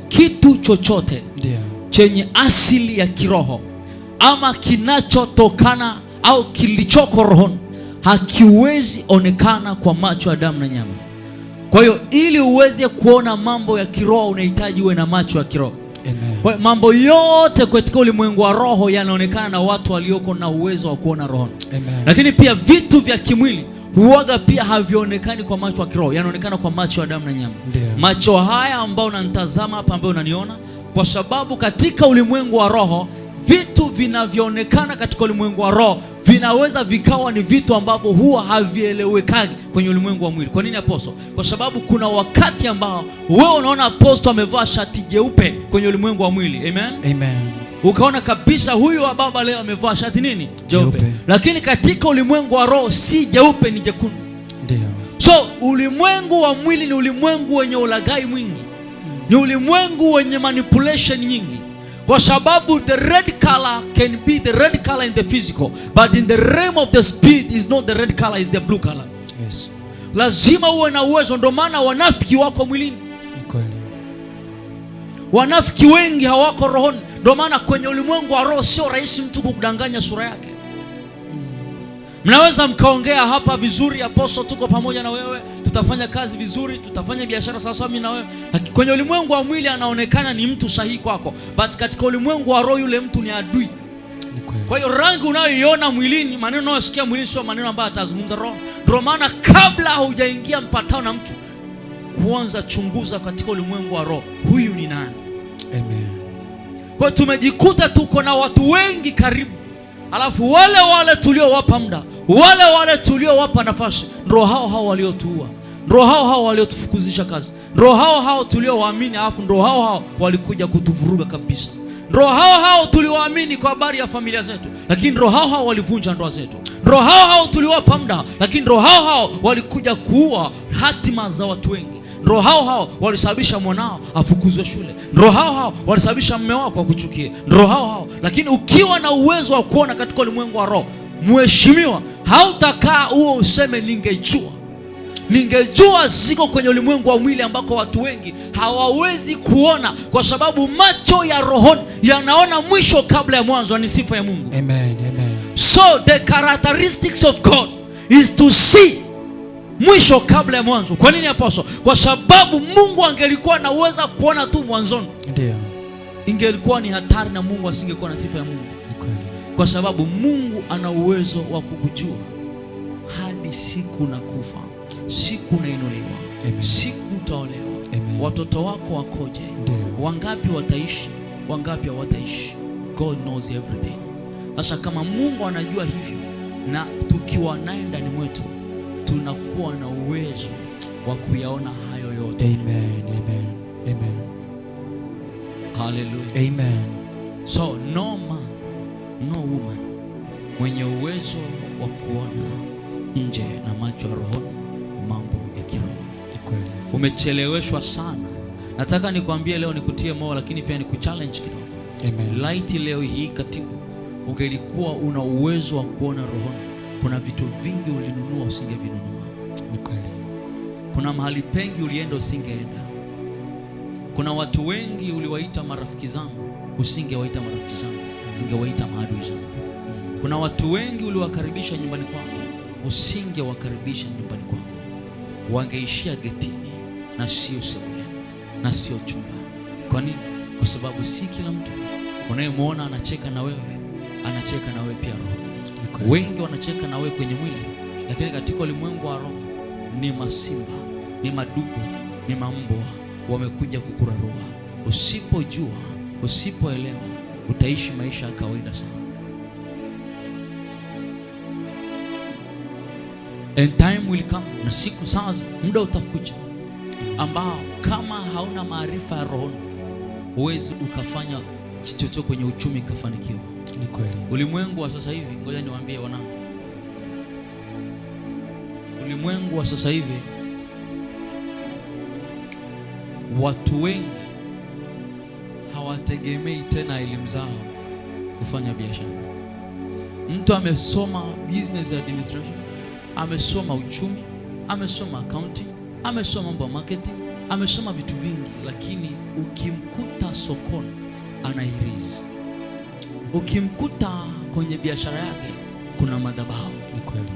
kitu chochote chenye asili ya kiroho ama kinachotokana au kilichoko rohoni hakiwezi onekana kwa macho ya damu na nyama. Kwa hiyo ili uweze kuona mambo ya kiroho unahitaji uwe na macho ya kiroho. Amen. Kwa mambo yote katika ulimwengu wa roho yanaonekana na watu walioko na uwezo wa kuona roho. Amen. Lakini pia vitu vya kimwili huaga pia havionekani kwa macho ya kiroho, yanaonekana kwa macho ya damu na nyama. Macho haya ambao unanitazama hapa, ambao unaniona, kwa sababu katika ulimwengu wa roho vitu vinavyoonekana katika ulimwengu wa roho vinaweza vikawa ni vitu ambavyo huwa havielewekagi kwenye ulimwengu wa mwili. Kwa nini aposto? Kwa sababu kuna wakati ambao wewe unaona aposto amevaa shati jeupe kwenye ulimwengu wa mwili. Amen? Amen. Ukaona kabisa huyu wa baba leo amevaa shati nini? Jeupe. Lakini katika ulimwengu wa roho si jeupe, ni jekundu. Ndio. So ulimwengu wa mwili ni ulimwengu wenye ulaghai mwingi. Ni ulimwengu wenye manipulation nyingi. Kwa sababu the red color can be the red color in the physical, but in the realm of the spirit is not the red color, is the blue color. Yes. Lazima uwe na uwezo. Ndio maana wanafiki wako mwilini. Kweli. Wanafiki wengi hawako rohoni. Ndio maana kwenye ulimwengu wa roho sio rahisi mtu kukudanganya sura yake. Mnaweza mkaongea hapa vizuri, aposto tuko pamoja na wewe, tutafanya kazi vizuri, tutafanya biashara sawa mimi na wewe. Kwenye ulimwengu wa mwili anaonekana ni mtu sahihi kwako, but katika ulimwengu wa roho yule mtu ni adui. Kwa hiyo rangi unayoiona mwilini, maneno unayosikia mwilini sio maneno ambayo atazungumza roho. Ndio maana kabla hujaingia mpatao na mtu, kwanza chunguza katika ulimwengu wa roho, huyu ni nani? Amen. Kwa tumejikuta tuko na watu wengi karibu, alafu wale tuliowapa muda, wale tuliowapa nafasi, ndio hao waliotuua, ndio hao waliotufukuzisha kazi, ndio hao tuliowaamini, alafu ndio hao walikuja kutuvuruga kabisa. Ndio hao tuliowaamini kwa habari ya familia zetu, lakini ndio hao walivunja ndoa zetu. Ndio hao tuliowapa muda, lakini ndio hao walikuja kuua hatima za watu wengi. Ndio hao walisababisha mwanao afukuzwe shule. Ndio hao walisababisha mume wako akuchukie. Ndio hao. Lakini ukiwa na uwezo wa kuona katika ulimwengu wa roho, mheshimiwa, hautakaa huo useme ningejua ziko kwenye ulimwengu wa mwili ambako watu wengi hawawezi kuona, kwa sababu macho ya rohoni yanaona mwisho kabla ya mwanzo. Ni sifa ya Mungu. Amen, amen. So the characteristics of God is to see mwisho kabla ya mwanzo. Kwa nini apostle? Kwa sababu Mungu angelikuwa anaweza kuona tu mwanzoni, ndio ingelikuwa ni hatari na Mungu asingekuwa na sifa ya Mungu. Kwa sababu Mungu ana uwezo wa kukujua hadi siku na kufa, siku unainuliwa, siku utaolewa, watoto wako wakoje, wangapi wataishi, wangapi hawataishi. God knows everything. Sasa kama Mungu anajua hivyo, na tukiwa naye ndani mwetu, tunakuwa na uwezo wa kuyaona hayo yote. Amen, amen, amen. Hallelujah. Amen. So no man, no woman mwenye uwezo wa kuona nje na macho ya roho mambo ya kiroho. Umecheleweshwa sana. Nataka nikwambie leo, nikutie moyo, lakini pia nikuchallenge kidogo. Amen. Laiti leo hii katibu ungelikuwa una uwezo wa kuona rohoni, kuna vitu vingi ulinunua usingevinunua. Ni kweli. Kuna mahali pengi ulienda usingeenda. Kuna watu wengi uliwaita marafiki zangu, usingewaita marafiki zangu, ungewaita maadui zangu. Kuna watu wengi uliwakaribisha nyumbani kwako, usingewakaribisha nyumbani kwako. Wangeishia getini na sio sebuleni na sio chumba. Kwa nini? Kwa sababu si kila mtu unayemwona anacheka na wewe anacheka na wewe pia roho. Wengi wanacheka na wewe kwenye mwili, lakini katika ulimwengu wa roho ni masimba, ni madubu, ni mambwa wamekuja kukurarua. Usipojua, usipoelewa, utaishi maisha ya kawaida sana. And time will come, na siku sasa muda utakuja ambao kama hauna maarifa ya roho huwezi ukafanya chochote kwenye uchumi kafanikiwa. Ni kweli. Ulimwengu wa sasa hivi, ngoja niwaambie wanangu, ulimwengu wa sasa hivi watu wengi hawategemei tena elimu zao kufanya biashara. Mtu amesoma business administration, amesoma uchumi, amesoma accounting, amesoma mambo ya marketing, amesema vitu vingi, lakini ukimkuta sokoni anahirizi, ukimkuta kwenye biashara yake kuna madhabahu,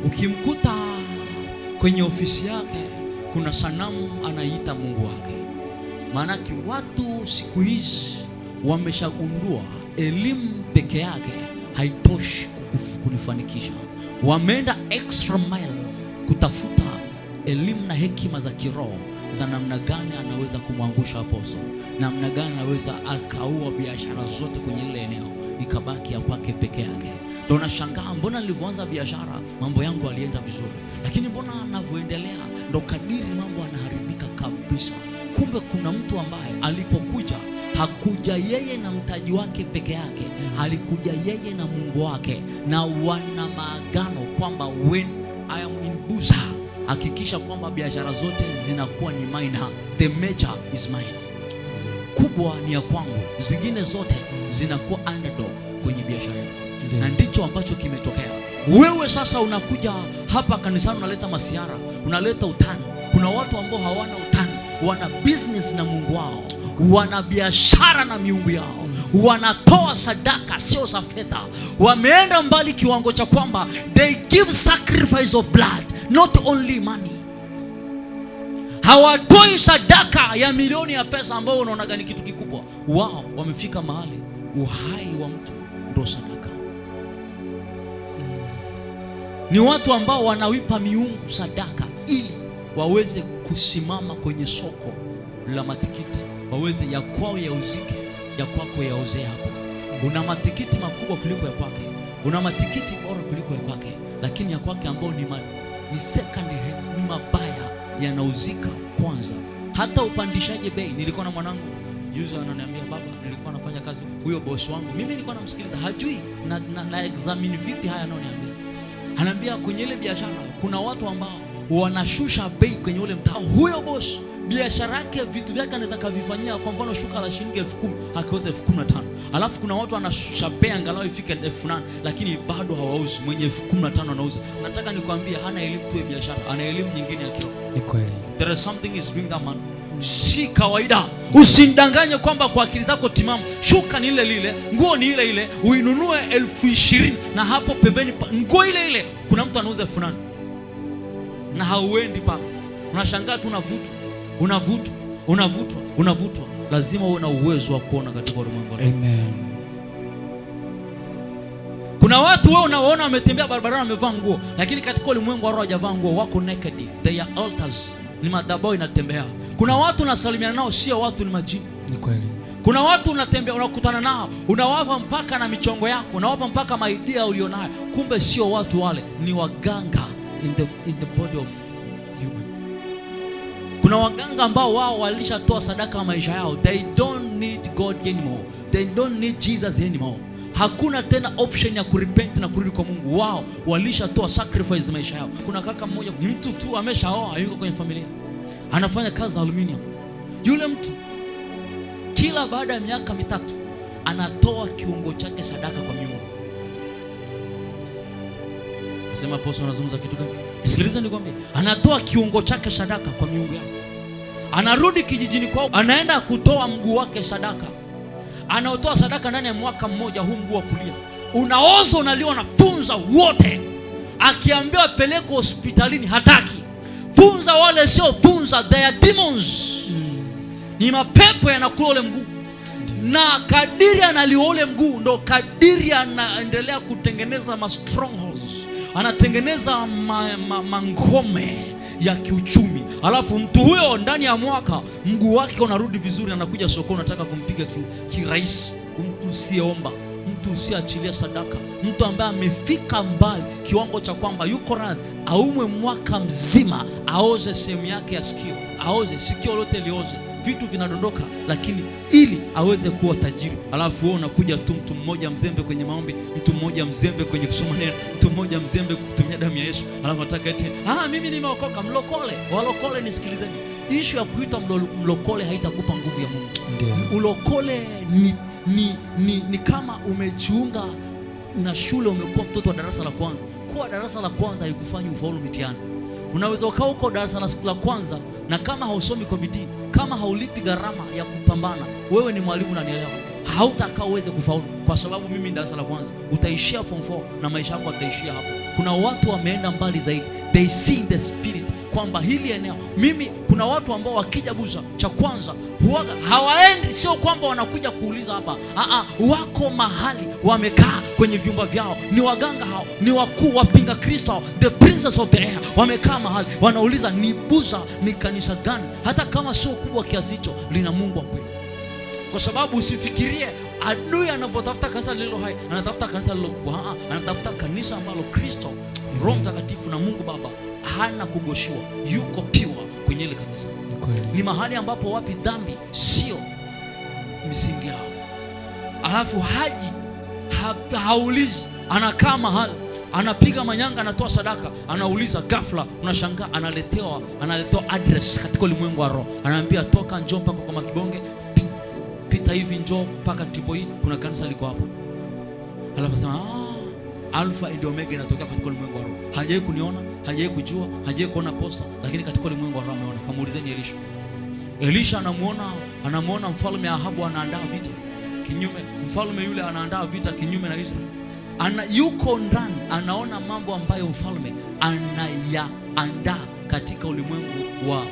ukimkuta kwenye ofisi yake kuna sanamu anaita Mungu wake. Maanake watu siku hizi wameshagundua elimu peke yake haitoshi kunifanikisha. Wameenda extra mile kutafuta elimu na hekima za kiroho za namna gani anaweza kumwangusha apostol, namna gani anaweza akaua biashara zote kwenye ile eneo ikabaki ya kwake peke yake. Ndio nashangaa, mbona nilivyoanza biashara mambo yangu alienda vizuri, lakini mbona anavyoendelea ndo kadiri mambo yanaharibika kabisa. Kumbe kuna mtu ambaye alipokuja hakuja yeye na mtaji wake peke yake, alikuja yeye na Mungu wake, na wana maagano kwamba when I am in Buza, hakikisha kwamba biashara zote zinakuwa ni mine, the major is mine, kubwa ni ya kwangu, zingine zote zinakuwa underdog kwenye biashara yako. Na ndicho ambacho kimetokea. Wewe sasa unakuja hapa kanisani unaleta masiara, unaleta utani. Kuna watu ambao hawana utani, wana business na Mungu wao, wana biashara na miungu yao, wanatoa sadaka sio za fedha. Wameenda mbali kiwango cha kwamba they give sacrifice of blood, not only money. Hawatoi sadaka ya milioni ya pesa ambao unaonaga ni kitu kikubwa. Wao wamefika mahali uhai wa mtu ndio sadaka. Ni watu ambao wanawipa miungu sadaka ili waweze kusimama kwenye soko la matikiti, waweze ya kwao yauzike, ya kwako yauzee hapo. Una matikiti makubwa kuliko ya kwake, una matikiti bora kuliko ya kwake, lakini ya kwake ambao ni second hand, ni mabaya, yanauzika kwanza. Hata upandishaje bei. Nilikuwa na mwanangu juzi ananiambia, baba, nilikuwa nafanya kazi, huyo boss wangu mimi nilikuwa namsikiliza, hajui na examine vipi haya ananiambia. Anaambia kwenye ile biashara kuna watu ambao wanashusha bei kwenye ule mtaa. Huyo boss biashara yake vitu vyake anaweza kavifanyia, kwa mfano shuka la shilingi 10,000 akiuza 15,000. Alafu kuna watu wanashusha bei angalau ifike 8,000, lakini bado hawauzi. Mwenye 15,000 anauza. Nataka nikwambie hana elimu tu ya biashara, ana elimu nyingine ya kiroho. Ni kweli. There is something is doing that man. Si kawaida. Usindanganye kwamba kwa akili zako timamu shuka ni ile ile, nguo ni ile ile, uinunue 20,000 na hapo pembeni nguo ile ile kuna mtu anauza 8,000 na hauendi pale. Unashangaa tu unavutwa. Lazima uwe na uwezo wa kuona katika ulimwengu. Amen. Kuna watu wewe unaona wametembea barabarani wamevaa nguo, lakini katika ulimwengu wa roho hajavaa nguo, wako naked. They are altars. Ni madhabahu inatembea. Kuna watu unasalimiana nao sio watu, ni majini. Ni kweli. Kuna watu unatembea unakutana nao, unawapa mpaka na michongo yako, unawapa mpaka maidia ulionayo. Kumbe sio watu wale, ni waganga in the body of human. Kuna waganga ambao wao walishatoa sadaka ya maisha yao. They don't need God anymore. They don't need Jesus anymore. Hakuna tena option ya kurepent na kurudi kwa Mungu. Wao walishatoa sacrifice maisha yao. Kuna kaka mmoja ni mtu tu ameshaoa, yuko kwenye familia, anafanya kazi za aluminium. Yule mtu kila baada ya miaka 3 anatoa kiungo chake sadaka kwa miungu. Nasema apostle anazungumza kitu gani? Nisikilize nikwambie. Anatoa kiungo chake sadaka kwa miungu yake. Anarudi kijijini kwao, anaenda kutoa mguu wake sadaka. Anaotoa sadaka ndani ya mwaka mmoja, huu mguu wa kulia unaoza, unaliwa na funza wote. Akiambiwa peleko hospitalini hataki. Funza wale sio funza, they are demons. Ni mapepo yanakula ule mguu. Na kadiri analiwa ule mguu ndo kadiri anaendelea kutengeneza ma strongholds. Anatengeneza mangome ya kiuchumi. Alafu mtu huyo ndani ya mwaka mguu wake unarudi vizuri, anakuja sokoni anataka kumpiga kirahisi. Mtu usiyeomba, mtu usiachilia sadaka, mtu ambaye amefika mbali kiwango cha kwamba yuko radhi aumwe mwaka mzima, aoze sehemu yake ya sikio, aoze sikio lote lioze, vitu vinadondoka, lakini ili aweze kuwa tajiri. Alafu wewe unakuja tu mtu mmoja mzembe kwenye maombi, mtu mmoja mzembe kwenye kusoma neno, mtu mmoja mzembe kutumia damu ya Yesu. Alafu nataka eti mimi nimeokoka. Mlokole, walokole, nisikilizeni. Issue ya kuita mlokole haitakupa nguvu ya Mungu. Ndiyo. Ulokole ni kama umejiunga na shule, umekuwa mtoto wa darasa la kwanza. Kuwa darasa la kwanza haikufanyi ufaulu mitihani. Unaweza ukaa uko darasa la kwanza Na kama hausomi kwa bidii, kama haulipi gharama ya kupambana, wewe ni mwalimu na nielewa, hautakaa uweze kufaulu. Kwa sababu mimi darasa la kwanza, utaishia form 4 na maisha yako yataishia hapo. Kuna watu wameenda mbali zaidi, they see in the spirit kwamba hili eneo kuna watu ambao wakija Buza, cha kwanza huaga hawaendi, sio kwamba wanakuja kuuliza hapa. Wako mahali wamekaa kwenye vyumba vyao, ni waganga hao, ni wakuu wapinga Kristo hao, the princess of the air, wamekaa mahali wanauliza ni Buza ni kanisa gani, hata kama sio kubwa kiasi hicho, lina Mungu wa kweli. Kwa sababu usifikirie adui anapotafuta kanisa lililo hai, anatafuta kanisa lililo kubwa. Anatafuta kanisa ambalo Kristo, Roho Mtakatifu na Mungu Baba hana kugoshiwa, yuko pure kwenye ile kanisa. Ni mahali ambapo wapi dhambi sio misingi yao. Alafu haulizi, anakaa mahali anapiga manyanga, anatoa sadaka, anauliza, ghafla unashangaa analetewa address katika ulimwengu wa roho. Anaambia toka, njoo mpaka kwa Makibonge, pita hivi, njoo mpaka tipo hii, kuna kanisa liko hapo. Alafu sema Alpha and Omega inatokea katika ulimwengu wa roho. Hajawahi kuniona, hajawahi kujua, hajawahi kuona posta, lakini katika ulimwengu wa roho ameona. Kamuulizeni Elisha anamuona mfalme Ahabu anaandaa vita kinyume, mfalme yule anaandaa vita kinyume na Israeli. Yuko ndani, anaona mambo ambayo mfalme anayaandaa katika ulimwengu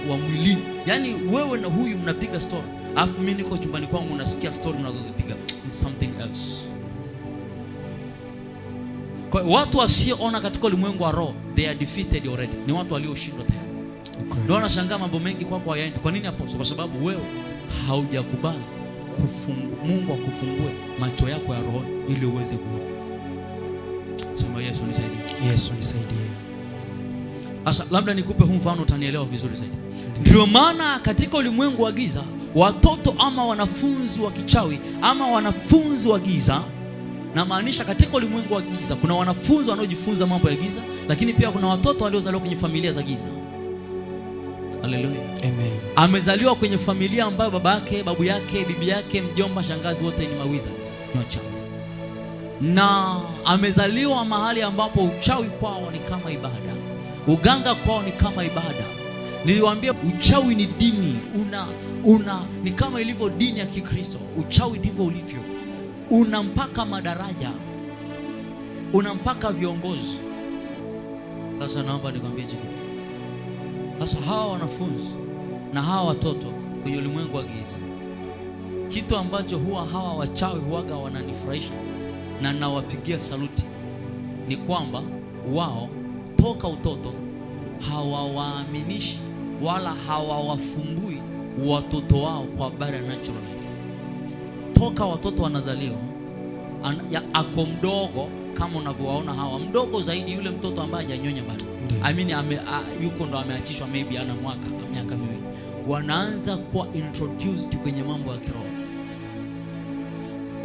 wa mwilini. Yaani wewe na huyu mnapiga story, alafu mimi niko chumbani kwangu nasikia story mnazozipiga. It's something else. Kwa watu wasioona katika ulimwengu wa roho, they are defeated already. Ni watu walioshindwa tayari. Ndio wanashangaa mambo mengi kwako hayaendi. Kwa nini hapo? Kwa sababu wewe haujakubali Mungu akufungue macho yako ya roho ili uweze kuona. Sema Yesu nisaidie. Yesu nisaidie. Sasa labda nikupe huu mfano utanielewa vizuri zaidi. Ndio maana katika ulimwengu wa giza, watoto ama wanafunzi wa kichawi ama wanafunzi wa giza, na maanisha katika ulimwengu wa giza kuna wanafunzi wanaojifunza mambo ya giza, lakini pia kuna watoto waliozaliwa kwenye familia za giza. Haleluya. Amen. Amezaliwa kwenye familia ambayo baba yake, babu yake, bibi yake, mjomba, shangazi wote ni mawizards, ni wachawi. Na amezaliwa mahali ambapo uchawi kwao ni kama ibada, uganga kwao ni kama ibada. Niliwaambia uchawi ni dini, ni kama ilivyo dini ya Kikristo. Uchawi ndivyo ulivyo, unampaka madaraja, unampaka viongozi. Sasa naomba nikwambie kitu. Sasa hawa wanafunzi na hawa watoto kwenye ulimwengu wa giza, kitu ambacho huwa hawa wachawi huaga wananifurahisha na nawapigia saluti ni kwamba wao toka utoto hawawaaminishi wala hawawafumbui watoto wao kwa habari ya natural life. Toka watoto wanazaliwa, ako mdogo kama unavyowaona hawa, mdogo zaidi yule mtoto ambaye hajanyonya bado. Yuko ndo ameachishwa, maybe ana miaka miwili, wanaanza kuwa introduced kwenye mambo ya kiroho.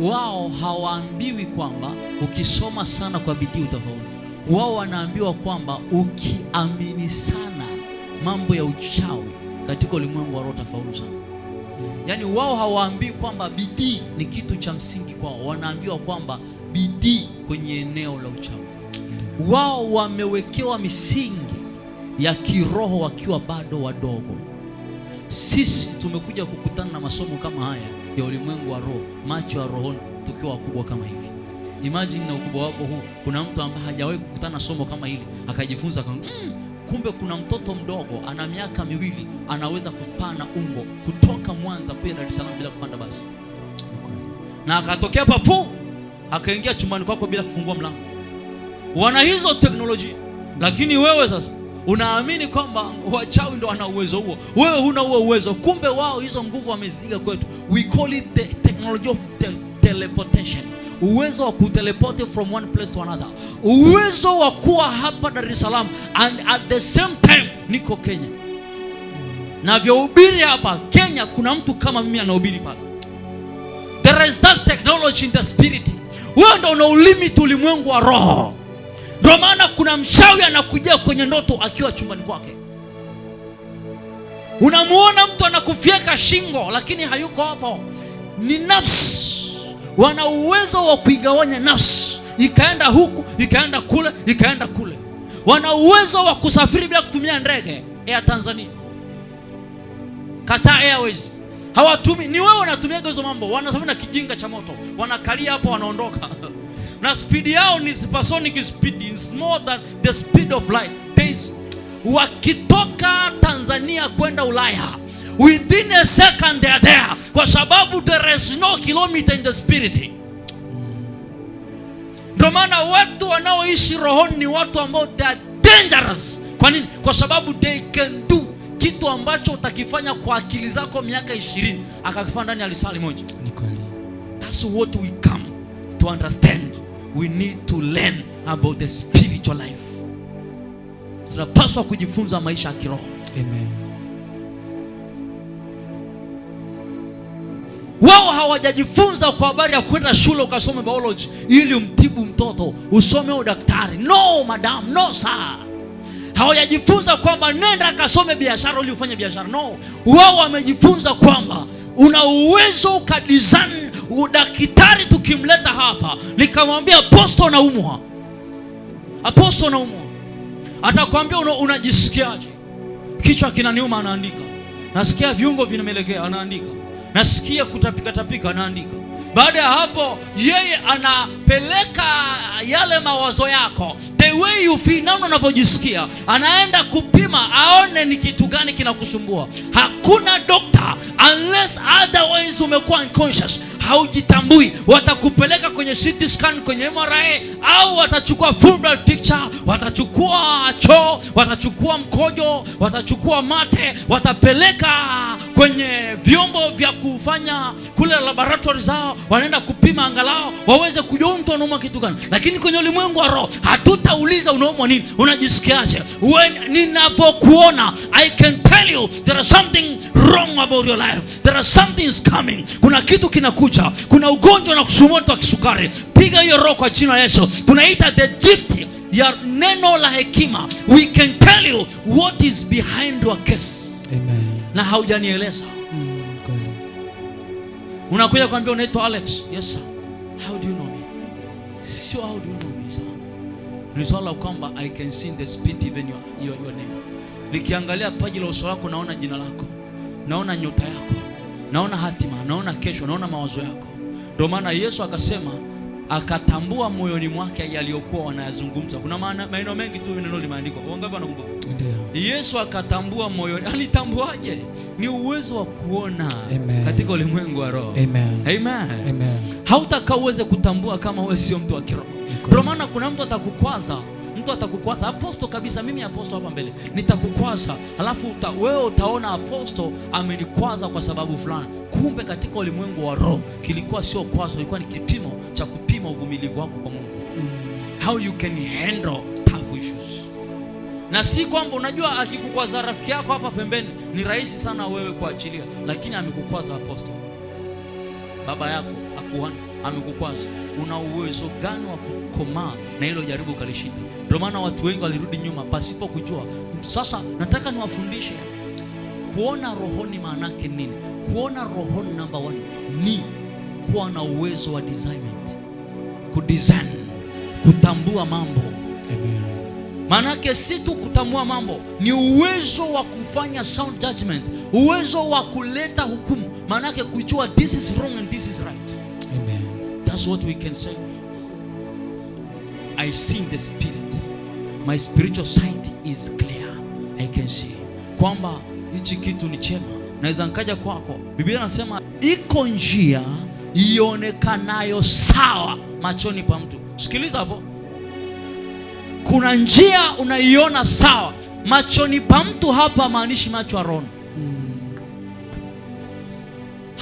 Wao hawaambiwi kwamba ukisoma sana kwa bidii utafaulu. Wao wanaambiwa kwamba ukiamini sana mambo ya uchawi katika ulimwengu wa roho utafaulu sana. Yaani wao hawaambii kwamba bidii ni kitu cha msingi kwao, wanaambiwa kwamba bidii kwenye eneo la uchawi. Wao wamewekewa misingi ya kiroho wakiwa bado wadogo. Sisi tumekuja kukutana na masomo kama haya ya ulimwengu wa roho, macho ya roho, tukiwa wakubwa kama hivi. Imagine na ukubwa wako huu, kuna mtu ambaye hajawahi kukutana na somo kama hili akajifunza kumbe kuna mtoto mdogo ana miaka miwili anaweza kupana ungo kutoka Mwanza kuja Dar es Salaam bila kupanda basi. Na akatokea papu akaingia chumbani kwako bila kufungua mlango. Wana hizo teknolojia, lakini wewe sasa unaamini kwamba wachawi ndio wana uwezo huo. Wewe huna huo uwezo. Kumbe wao hizo nguvu wameziga kwetu. We call it the technology of teleportation. Uwezo wa kuteleporte from one place to another. Uwezo wa kuwa hapa Dar es Salaam and at the same time niko Kenya. Na vyohubiri hapa Kenya kuna mtu kama mimi anahubiri pale. There is that technology in the spirit. Wewe ndio una ulimit ulimwengu wa roho. Ndio maana kuna mchawi anakuja kwenye ndoto akiwa chumbani kwake. Unamuona mtu anakufyeka shingo lakini hayuko hapo. Ni nafsi. Wana uwezo wa kuigawanya nafsi, ikaenda huku, ikaenda kule, ikaenda kule. Wana uwezo wa kusafiri bila kutumia ndege Air Tanzania. Qatar Airways hawatumi, ni wewe unatumia hizo mambo. Wanasema na kijinga cha moto, wanakalia hapo wanaondoka. Na speed yao ni supersonic speed, is more than the speed of light. Wakitoka Tanzania kwenda Ulaya, within a second they are there, kwa sababu there is no kilometer in the spirit. Ndio maana watu wanaoishi rohoni ni watu ambao they are dangerous. Kwa nini? Kwa sababu they can do kitu ambacho utakifanya kwa akili zako miaka 20 akakifanya ndani ya lisali moja. Ni kweli. That's what we come to understand. We need to learn about the spiritual life. Tunapaswa kujifunza maisha ya kiroho. Amen. Wao hawajajifunza kwa habari ya kwenda shule ukasome biology ili umtibu mtoto, usome udaktari. No madam, no sir. Hawajajifunza kwamba nenda kasome biashara ili ufanye biashara. No. Wao wamejifunza kwamba una uwezo ukadesign udaktari. Tukimleta hapa nikamwambia apostle naumwa, apostle naumwa, atakwambia unajisikiaje? Kichwa kinaniuma, anaandika. Nasikia viungo vinamelekea, anaandika. Nasikia kutapika tapika, anaandika. Baada ya hapo yeye anapeleka yale mawazo yako, the way you feel, namna unavyojisikia, anaenda kupima aone ni kitu gani kinakusumbua. Hakuna doctor unless otherwise umekuwa unconscious, haujitambui. Watakupeleka kwenye CT scan, kwenye MRI, au watachukua full blood picture, watachukua choo, watachukua mkojo, watachukua mate, watapeleka kwenye vyombo vya kufanya kule laboratory zao, wanaenda kupima angalau waweze kujua mtu anaumwa kitu gani. Lakini kwenye ulimwengu wa roho hatutauliza unaumwa nini, unajisikiaje. Ninapokuona I can tell you there is something wrong about your life. There is something is coming. Kuna kitu kinakuja. Kuna ugonjwa na kusumbua wa kisukari. Piga hiyo roho kwa jina la Yesu. Tunaita the gift ya neno la hekima. We can tell you what is behind your case. Amen. Na haujanieleza. Unakuja kuambia unaitwa Alex. Yes sir. How do you know me? Sio how do you know me sir. Ni swala kwamba I can see in the spirit even your name. Nikiangalia paji la uso wako naona jina lako. Naona nyota yako. Naona hatima, naona kesho, naona mawazo yako. Ndio maana Yesu akasema, akatambua moyoni mwake yaliyokuwa wanayazungumza. Kuna maneno mengi tu neno limeandikwa. Wangapi wanakumbuka? Ndio. Yesu akatambua moyoni. Alitambuaje? Ni uwezo wa kuona. Amen. Katika ulimwengu wa roho. Amen. Amen. Amen. Hautaka uweze kutambua kama wewe sio mtu wa kiroho. Ndio maana kuna mtu atakukwaza. Mtu atakukwaza apostle kabisa, mimi apostle hapa mbele, nitakukwaza. Alafu wewe utaona apostle amenikwaza kwa sababu fulani. Kumbe katika ulimwengu wa roho kilikuwa sio kwazo, ilikuwa ni kipimo cha kupima uvumilivu wako kwa Mungu. How you can handle tough issues. Na si kwamba unajua akikukwaza rafiki yako hapa pembeni ni rahisi sana wewe kuachilia, lakini amekukwaza apostle. Baba yako akuhani amekukwaza. Una uwezo gani wa kukomaa na hilo jaribu kalishinda? Ndio maana watu wengi walirudi nyuma pasipo kujua. Sasa nataka niwafundishe kuona rohoni maana yake nini. Kuona rohoni number 1 ni kuwa na uwezo wa discernment. Kudesign, kutambua mambo. Amen. Maana yake si tu kutambua mambo, ni uwezo wa kufanya sound judgment, uwezo wa kuleta hukumu. Maana yake kujua this is wrong and this is right. Amen. That's what we can say. I see in the spirit. My spiritual sight is clear. I can see kwamba hichi kitu ni chema. Naweza nikaja kwako. Biblia inasema iko njia ionekanayo sawa machoni pa mtu. Sikiliza hapo. Kuna njia unaiona sawa machoni pa mtu. Hapa maanishi macho ya roho.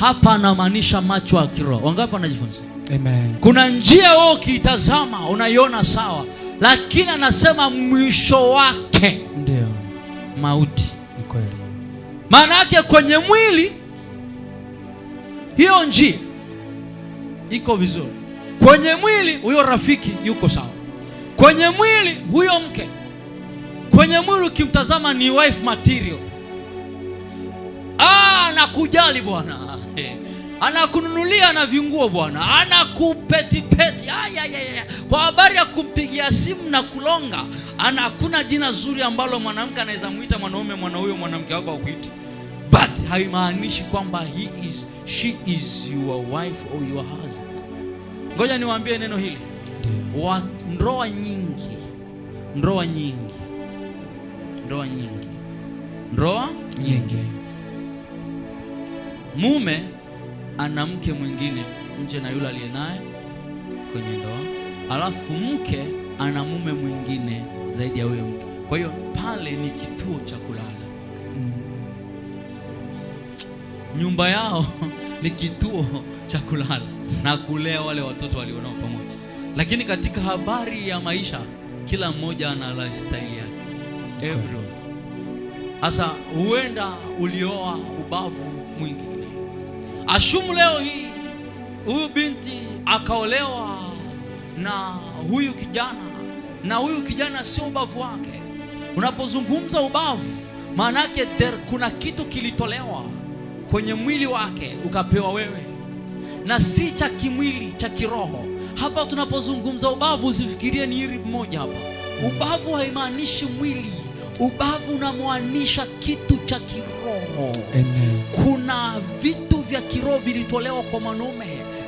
Hapa anamaanisha macho ya kiroho. Wangapi wanajifunza? Amen. Kuna njia wewe ukitazama unaiona sawa, lakini anasema mwisho wake ndio mauti. Ni kweli. Maana yake kwenye mwili hiyo njia iko vizuri. Kwenye mwili huyo rafiki yuko sawa. Kwenye mwili huyo mke. Kwenye mwili ukimtazama ni wife material. Anakujali bwana. Anakununulia na vinguo bwana. Anakupetipeti. Kwa habari ya kumpigia simu na kulonga. Hakuna jina zuri ambalo mwanamke anaweza muita mwanaume huyo mwanamke wako akuiti. but haimaanishi kwamba she is your wife or your husband. Ngoja niwaambie neno hili. Ndoa nyingi, mume ana mke mwingine nje na yule aliye naye kwenye ndoa, alafu mke ana mume mwingine zaidi ya huyo mke. Kwa hiyo pale ni kituo cha kulala. Nyumba yao ni kituo cha kulala na kulea wale watoto walionao pamoja. Lakini katika habari ya maisha, kila mmoja ana lifestyle yake. Everyone. Asa huenda ulioa ubavu mwingine. Ashumu leo hii huyu binti akaolewa na huyu kijana, na huyu kijana sio ubavu wake. Unapozungumza ubavu, maana yake kuna kitu kilitolewa kwenye mwili wake ukapewa wewe, na si cha kimwili, cha kiroho. Hapa tunapozungumza ubavu, usifikirie ni hili mmoja hapa. Ubavu haimaanishi mwili. Ubavu unamaanisha kitu cha kiroho. Amen. Kuna vitu vya kiroho vilitolewa kwa mwanaume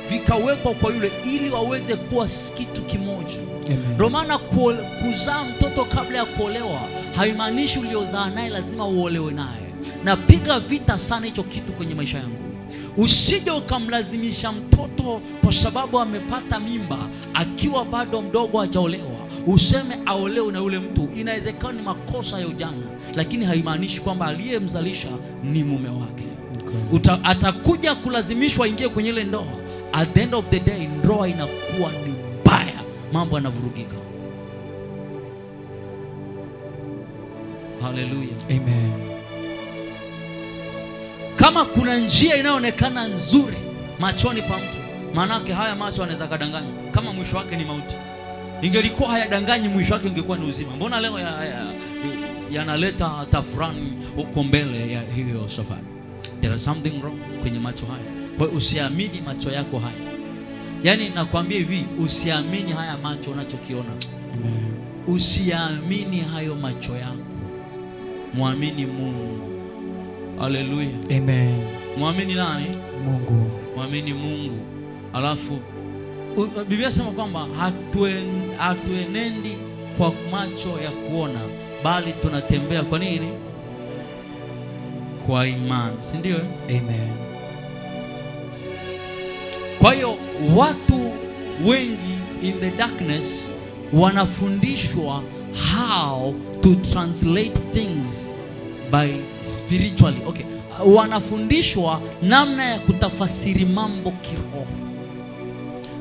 vikawekwa kwa yule ili waweze kuwa kitu kimoja. Ndio maana kuzaa mtoto kabla ya kuolewa haimaanishi uliozaa naye lazima uolewe naye. Napiga vita sana hicho kitu kwenye maisha yangu. Usije ukamlazimisha mtoto kwa sababu amepata mimba akiwa bado mdogo hajaolewa, useme aolewe na yule mtu. Inawezekana ni makosa ya ujana, lakini haimaanishi kwamba aliyemzalisha ni mume wake. Atakuja kulazimishwa aingie kwenye ile ndoa. At the end of the day, ndoa inakuwa ni mbaya, mambo yanavurugika. Hallelujah. Amen. Kama kuna njia inayoonekana nzuri machoni pa mtu, maanake haya macho anaweza kadanganya kama mwisho wake ni mauti. Ingelikuwa hayadanganyi, mwisho wake ungekuwa ni uzima. Mbona leo yanaleta tafurani huko mbele ya hiyo safari? There is something wrong kwenye macho haya. Kwa usiamini macho yako haya. Yaani nakwambia hivi, usiamini haya macho unachokiona. Usiamini hayo macho yako. Muamini Mungu. Hallelujah. Amen. Muamini nani? Mungu. Muamini Mungu. Alafu Biblia inasema kwamba hatuenendi kwa macho ya kuona, bali tunatembea kwa nini? Kwa imani, si ndio? Amen. Kwa hiyo watu wengi in the darkness wanafundishwa how to translate things by spiritually. Okay. Wanafundishwa namna ya kutafasiri mambo kiroho.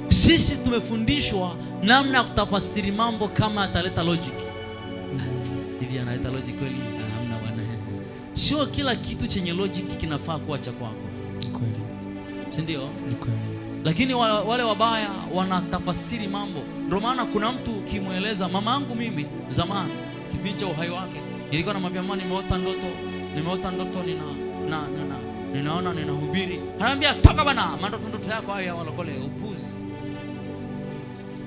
Sisi tumefundishwa namna ya kutafasiri mambo kama ataleta logic. Hivi analeta logic kweli? Hamna bwana. Sio kila kitu chenye logic kinafaa kuwa cha kwako. Kweli. Si ndio? Ni kweli. Lakini wale wabaya wanatafasiri mambo. Ndio maana kuna mtu ukimweleza, mama yangu mimi zamani kipindi cha uhai wake nilikuwa namwambia, mama nimeota ndoto ninaona ninahubiri. Ananiambia toka bana, ndoto yako hayo ya walokole upuzi.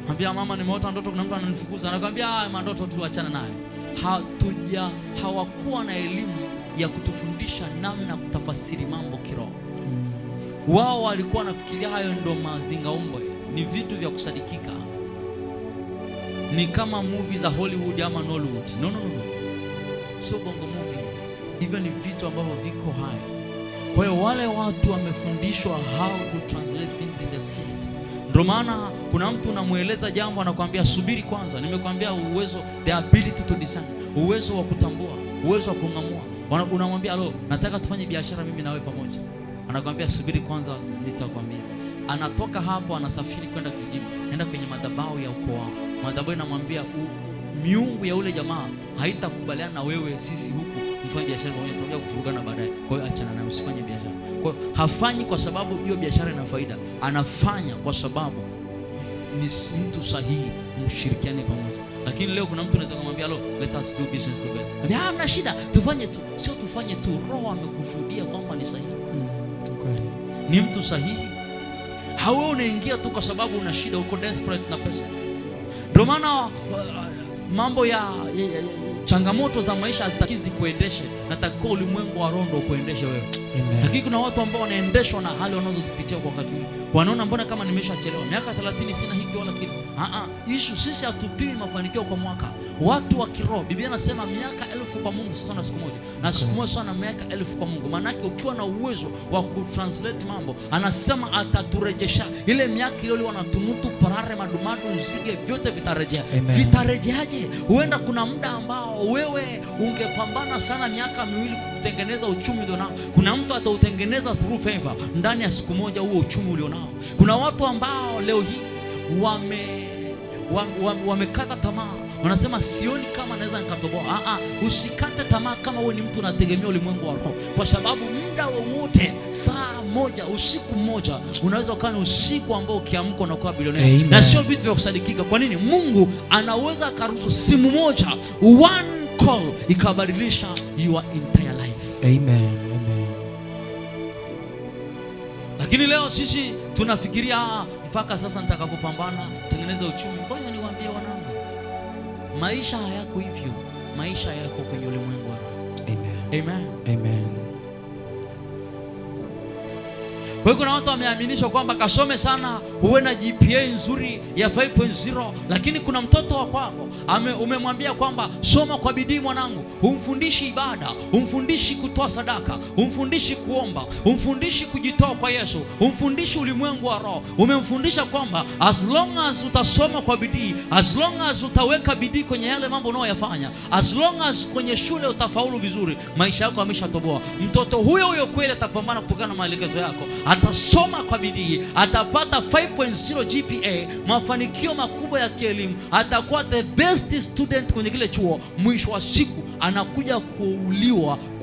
Anambia mama nimeota ndoto kuna mtu ananifukuza. Anakuambia ndoto tu, achana naye. Hawakuwa na elimu ya kutufundisha namna kutafasiri mambo kiroho. Wao walikuwa nafikiria hayo ndo mazinga umbo, ni vitu vya kusadikika, ni kama movie za Hollywood ama Nollywood. No. Sio bongo movie. Hivyo ni vitu ambavyo viko hai. Kwa hiyo wale watu wamefundishwa how to translate things in the spirit. Ndio maana kuna mtu unamueleza jambo anakuambia subiri kwanza. Nimekwambia uwezo, the ability to discern, uwezo wa kutambua, uwezo wa kung'amua. Unamwambia leo nataka tufanye biashara mimi na wewe pamoja. Anakuambia subiri kwanza nitakwambia. Anatoka hapo anasafiri kwenda kijiji, nenda kwenye madhabahu ya ukoo wao. Madhabahu inamwambia miungu ya ule jamaa haitakubaliana na wewe, sisi huku mfanye biashara pamoja, tutakuja kufurugana baadaye. Kwa hiyo achana naye, usifanye biashara. Kwa hiyo hafanyi kwa sababu hiyo biashara ina faida, anafanya kwa sababu ni mtu sahihi, mshirikiane pamoja. Lakini leo kuna mtu anaweza kumwambia let us do business together. Hamna shida, tufanye tu. Sio tufanye tu, Roho amekufudia kwamba ni sahihi. Kweli. Ni mtu sahihi. Hawe unaingia tu kwa sababu una shida, uko desperate na pesa. Ndio maana mambo ya Changamoto za maisha hazitakizi kuendeshe, nataka ulimwengu wa roho ndio kuendeshe wewe. Lakini kuna watu ambao wanaendeshwa na hali wanazozipitia kwa wakati huu. Wanaona mbona kama nimeshachelewa, miaka 30 sina hiki wala kile. Issue sisi hatupimi mafanikio kwa mwaka. Watu wa kiroho, Biblia inasema miaka 1000 kwa Mungu sasa na siku moja. Na siku moja sana miaka 1000 kwa Mungu. Maana yake ukiwa na uwezo wa kutranslate mambo, anasema ataturejesha ile miaka ile wanatunutu parare madumadu usige vyote vitarejea. Vitarejeaje? Huenda kuna muda ambao wewe ungepambana sana miaka miwili kutengeneza uchumi ulionao. Kuna mtu atautengeneza through favor ndani ya siku moja huo uchumi ulionao. Kuna watu ambao leo hii wamekata tamaa. Wanasema sioni kama naweza nikatoboa. Usikate tamaa kama wewe ni mtu unategemea ulimwengu wa roho, kwa sababu muda wowote, saa moja, usiku mmoja unaweza ukawa ni usiku ambao ukiamka unakuwa bilionea. Na sio vitu vya kusadikika. Kwa nini? Mungu anaweza akaruhusu simu moja, one call, ikabadilisha your entire life. Amen. Lakini leo sisi tunafikiria mpaka sasa nitakapopambana tengeneza uchumi. Ngoja niwaambie wanangu, maisha hayako hivyo. Maisha yako kwenye ulimwengu wa roho. Amen. Kwa hiyo kuna watu wameaminishwa kwamba kasome sana uwe na GPA nzuri ya 5.0, lakini kuna mtoto wa kwako umemwambia kwamba soma kwa bidii mwanangu, humfundishi ibada, humfundishi kutoa sadaka, humfundishi kuomba, humfundishi kujitoa kwa Yesu, humfundishi ulimwengu wa roho. Umemfundisha kwamba as long as utasoma kwa bidii, as long as utaweka bidii kwenye yale mambo unayoyafanya, as long as kwenye shule utafaulu vizuri, maisha yako ameshatoboa. Mtoto huyo kweli atapambana kutokana na maelekezo yako. Atasoma kwa bidii, atapata 5.0 GPA, mafanikio makubwa ya kielimu, atakuwa the best student kwenye kile chuo. Mwisho wa siku anakuja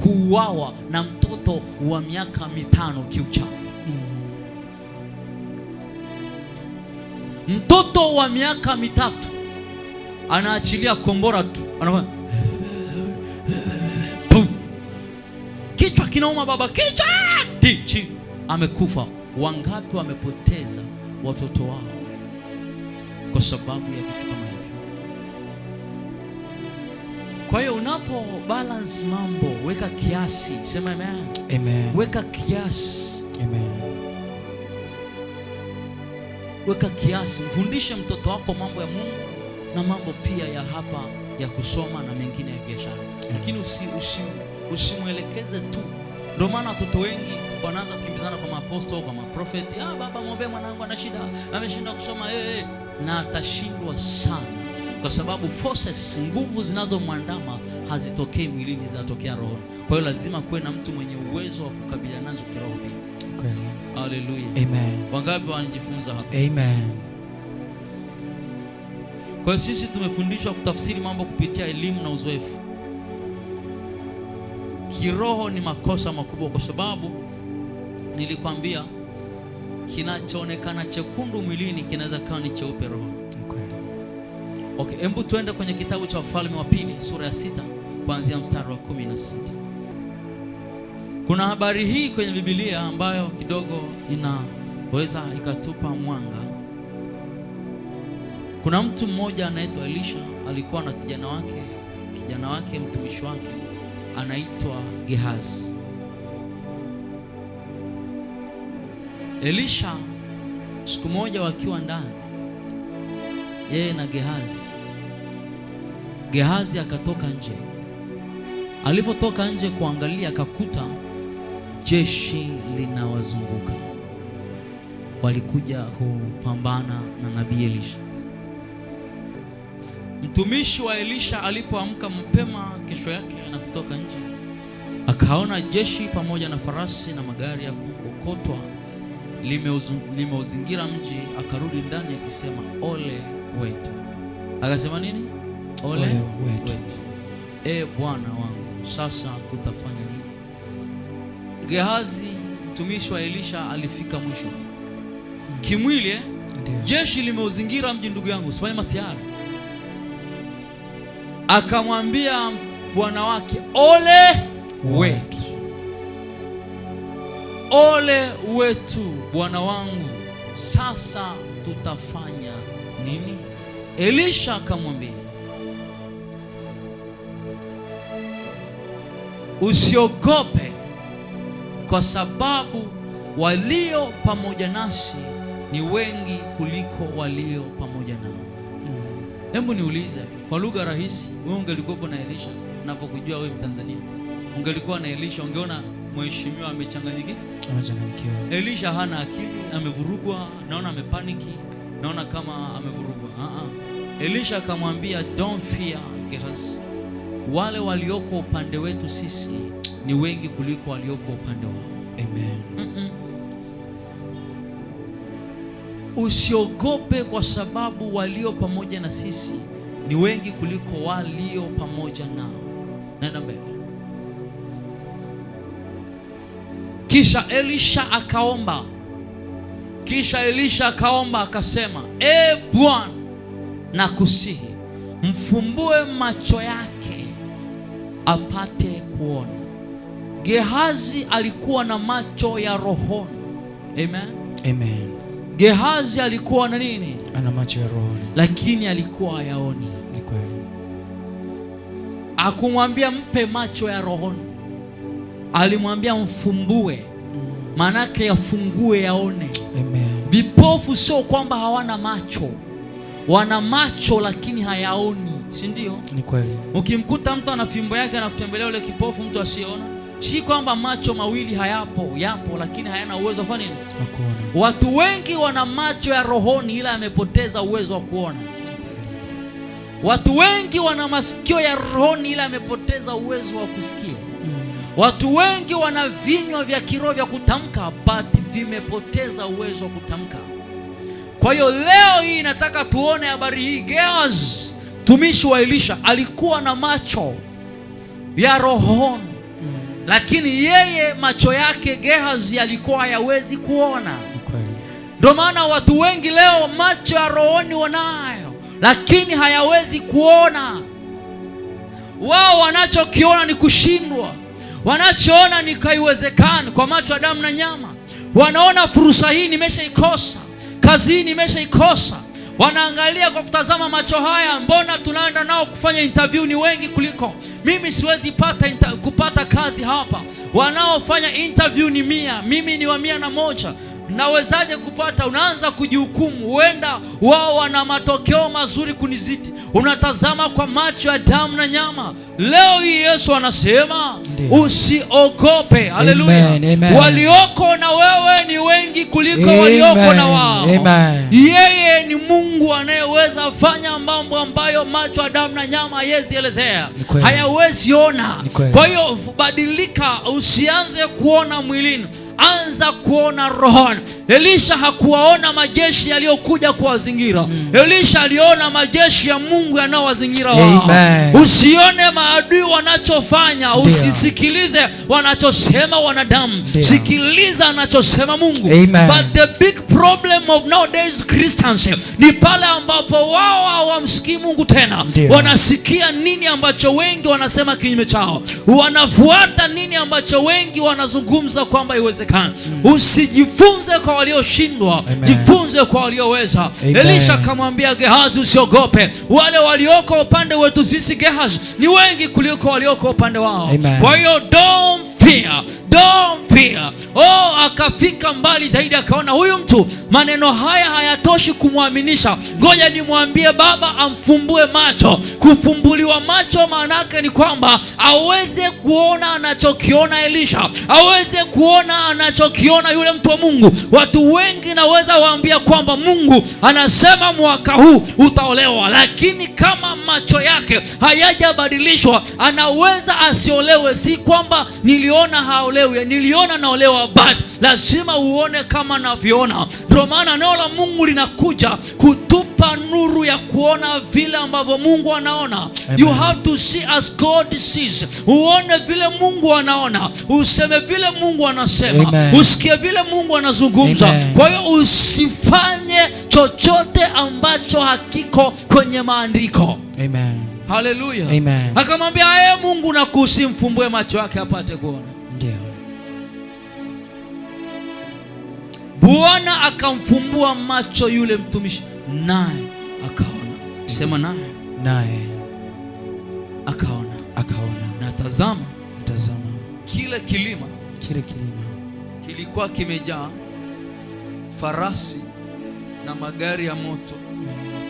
kuuawa na mtoto wa miaka 5 kiuchawi. Mtoto wa miaka 3 anaachilia kombora tu, anakuwa kichwa kinauma, baba kichwa tichi, amekufa. Wangapi wamepoteza watoto wao kwa sababu ya vitu kama hivyo? Kwa hiyo unapo balance mambo, weka kiasi. Sema amen. Weka kiasi. Weka kiasi. Mfundishe mtoto wako mambo ya Mungu na mambo pia ya hapa ya kusoma na mengine ya biashara. Lakini usimwelekeze tu. Ndio maana watoto wengi wanaanza kukimbizana kwa maapostoli, kwa maprofeti. Baba muombe mwanangu ana shida, ameshinda kusoma na atashindwa sana, kwa sababu forces, nguvu zinazomwandama hazitokei mwilini, zinatokea roho. Kwa hiyo lazima kuwe na mtu mwenye uwezo wa kukabiliana nazo kiroho pia. Kweli. Haleluya. Amen. Wangapi wanajifunza hapa? Amen. Kwa hiyo sisi tumefundishwa kutafsiri mambo kupitia elimu na uzoefu. Kiroho ni makosa makubwa, kwa sababu nilikwambia kinachoonekana chekundu mwilini kinaweza kawa ni cheupe roho. Okay, hebu tuende kwenye kitabu cha Wafalme wa Pili sura ya 6 kuanzia mstari wa 16. Kuna habari hii kwenye Biblia ambayo kidogo inaweza ikatupa mwanga. Kuna mtu mmoja anaitwa Elisha, alikuwa na kijana wake mtumishi wake anaitwa Gehazi. Elisha siku moja wakiwa ndani, yeye na Gehazi akatoka nje. Alipotoka nje kuangalia, akakuta jeshi linawazunguka. Walikuja kupambana na nabii Elisha. Mtumishi wa Elisha alipoamka mapema kesho yake na kutoka nje, akaona jeshi pamoja na farasi na magari ya kukokotwa limeuzingira mji. Akarudi ndani akisema, ole wetu. Akasema nini? Ole wetu. Bwana wangu, sasa tutafanya nini? Gehazi mtumishi wa Elisha alifika mwisho kimwili. Jeshi limeuzingira mji, ndugu yangu, usifanye masiara. Akamwambia bwana wake, ole wetu, ole wetu bwana wangu, sasa tutafanya nini? Elisha akamwambia, Usiogope kwa sababu walio pamoja nasi ni wengi kuliko walio pamoja nao. Hebu niulize kwa lugha rahisi, wewe ungelikuwa na Elisha, ninapokujua wewe Mtanzania, ungelikuwa na Elisha, ungeona mheshimiwa amechanganyikiwa? Elisha hana akili, amevurugwa, naona amepaniki, naona kama amevurugwa. Elisha akamwambia don't fear Gehazi, wale walioko upande wetu sisi ni wengi kuliko walioko upande wao. Amen. Usiogope kwa sababu walio pamoja na sisi ni wengi kuliko walio pamoja nao. Nenda mbele. Kisha Elisha akaomba akasema, Bwana, nakusihi mfumbue macho yake apate kuona. Gehazi alikuwa na macho ya rohoni. Amen. Amen. Gehazi alikuwa na nini? Ana macho ya rohoni, lakini alikuwa hayaoni. Ni kweli. Akumwambia mpe macho ya rohoni, alimwambia mfumbue, manake yafungue yaone. Amen. Vipofu sio kwamba hawana macho, wana macho lakini hayaoni, si ndio? Ni kweli. Ukimkuta mtu ana fimbo yake anakutembelea yule kipofu, mtu asiona, si kwamba macho mawili yapo lakini hayana uwezo wa kufanya nini? Kuona. Watu wengi wana macho ya rohoni ila amepoteza uwezo wa kuona. Watu wengi wana masikio ya rohoni ila amepoteza uwezo wa kusikia. Watu wengi wana vinywa vya kiroho vya kutamka but vimepoteza uwezo wa kutamka. Kwa hiyo leo hii nataka tuone habari hii. Gehazi, mtumishi wa Elisha, alikuwa na macho ya rohoni, lakini yeye macho yake Gehazi alikuwa hayawezi kuona. Ndio maana watu wengi leo macho ya rohoni wanayo lakini hayawezi kuona. Wao wanachokiona ni kushindwa, wanachoona ni haiwezekani kwa macho ya damu na nyama. Wanaona fursa hii nimeshaikosa, kazi hii nimeshaikosa. Wanaangalia kwa kutazama macho haya, mbona tunaenda nao kufanya interview ni wengi kuliko mimi, siwezi kupata kazi hapa. Wanaofanya interview ni 100, mimi ni wa 101. Nawezaje kupata? Unaanza kujihukumu, huenda wao wana matokeo mazuri kunizidi. Unatazama kwa macho ya damu na nyama. Leo hii Yesu anasema usiogope. Haleluya. Walioko na wewe ni wengi kuliko walioko na wao. Yeye ni Mungu anayeweza fanya mambo ambayo macho ya damu na nyama hayawezi elezea, hayawezi ona. Kwa hiyo badilika, usianze kuona mwilini, anza kuona rohoni. Elisha hakuwaona majeshi yaliyokuja kuwazingira. Elisha aliona majeshi ya Mungu yanayowazingira wao. Usione maadui wanachofanya, usisikilize wanachosema wanadamu, sikiliza anachosema Mungu. But the big problem of nowadays Christians ni pale ambapo wao hawamsikii Mungu tena. Wanasikia nini ambacho wengi wanasema kinyume chao, wanafuata nini ambacho wengi wanazungumza kwamba iwezekana. Usijifunze kwa walioshindwa, jifunze kwa walioweza. Elisha akamwambia Gehazi, usiogope, wale walioko upande wetu sisi Gehazi ni wengi kuliko walioko upande wao. Kwa hiyo don't fear. Akafika mbali zaidi, akaona huyu mtu maneno haya hayatoshi kumwaminisha, ngoja nimwambie baba amfumbue macho. Kufumbuliwa macho maana yake ni kwamba aweze kuona anachokiona Elisha, aweze kuona anachokiona yule mtu wa Mungu. Watu wengi naweza waambia kwamba Mungu anasema mwaka huu utaolewa, lakini kama macho yake hayajabadilishwa anaweza asiolewe. Si kwamba niliona haolewi, niliona naolewa, but lazima uone kama navyoona. Ndio maana neno la Mungu linakuja kutupa nuru ya kuona vile ambavyo Mungu anaona. You have to see as God sees. Uone vile Mungu anaona, useme vile Mungu anasema, usikie vile Mungu anazungumza. Kwa hiyo usifanye chochote ambacho hakiko kwenye maandiko. Amen. Haleluya. Amen. Akamwambia Mungu nakusihi mfumbue macho yake apate kuona. Ndio. Bwana akamfumbua macho yule mtumishi, naye akaona. Sema naye akaona. Na tazama kile kilima kilikuwa kimejaa farasi na magari ya moto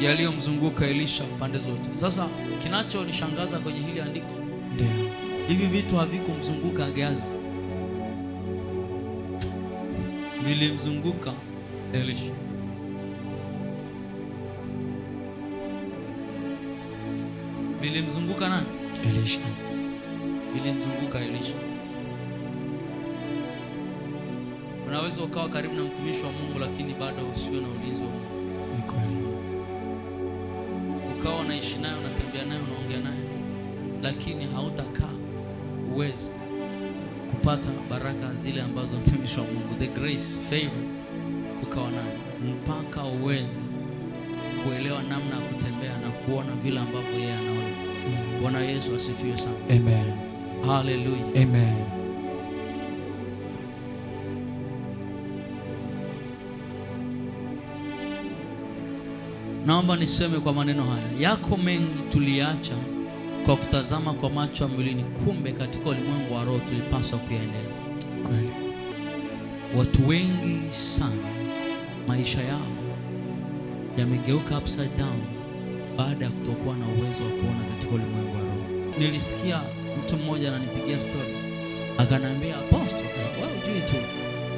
yaliyomzunguka Elisha pande zote. Sasa kinachonishangaza kwenye hili andiko, ndio hivi vitu havikumzunguka Gehazi, vilimzunguka Elisha. Vilimzunguka nani? Elisha. Vilimzunguka Elisha. Unaweza ukawa karibu na mtumishi wa Mungu lakini bado usiwe na ulinzi wa Mungu. Ni kweli. Ukawa unaishi naye, unatembea naye, unaongea naye, lakini hautakaa uweze kupata baraka zile ambazo mtumishi wa Mungu, the grace, favor, ukawa naye mpaka uweze kuelewa namna ya kutembea na kuona vile ambavyo yeye anaona. Bwana Yesu asifiwe sana. Amen. Hallelujah. Amen. Naomba niseme kwa maneno haya, yako mengi tuliacha kwa kutazama kwa macho ya mwilini, kumbe katika ulimwengu wa roho tulipaswa kuyaendea. Kweli. Watu wengi sana maisha yao yamegeuka upside down baada ya kutokuwa na uwezo wa kuona katika ulimwengu wa roho. Nilisikia mtu mmoja ananipigia story, akaniambia, Apostle, wewe hujui tu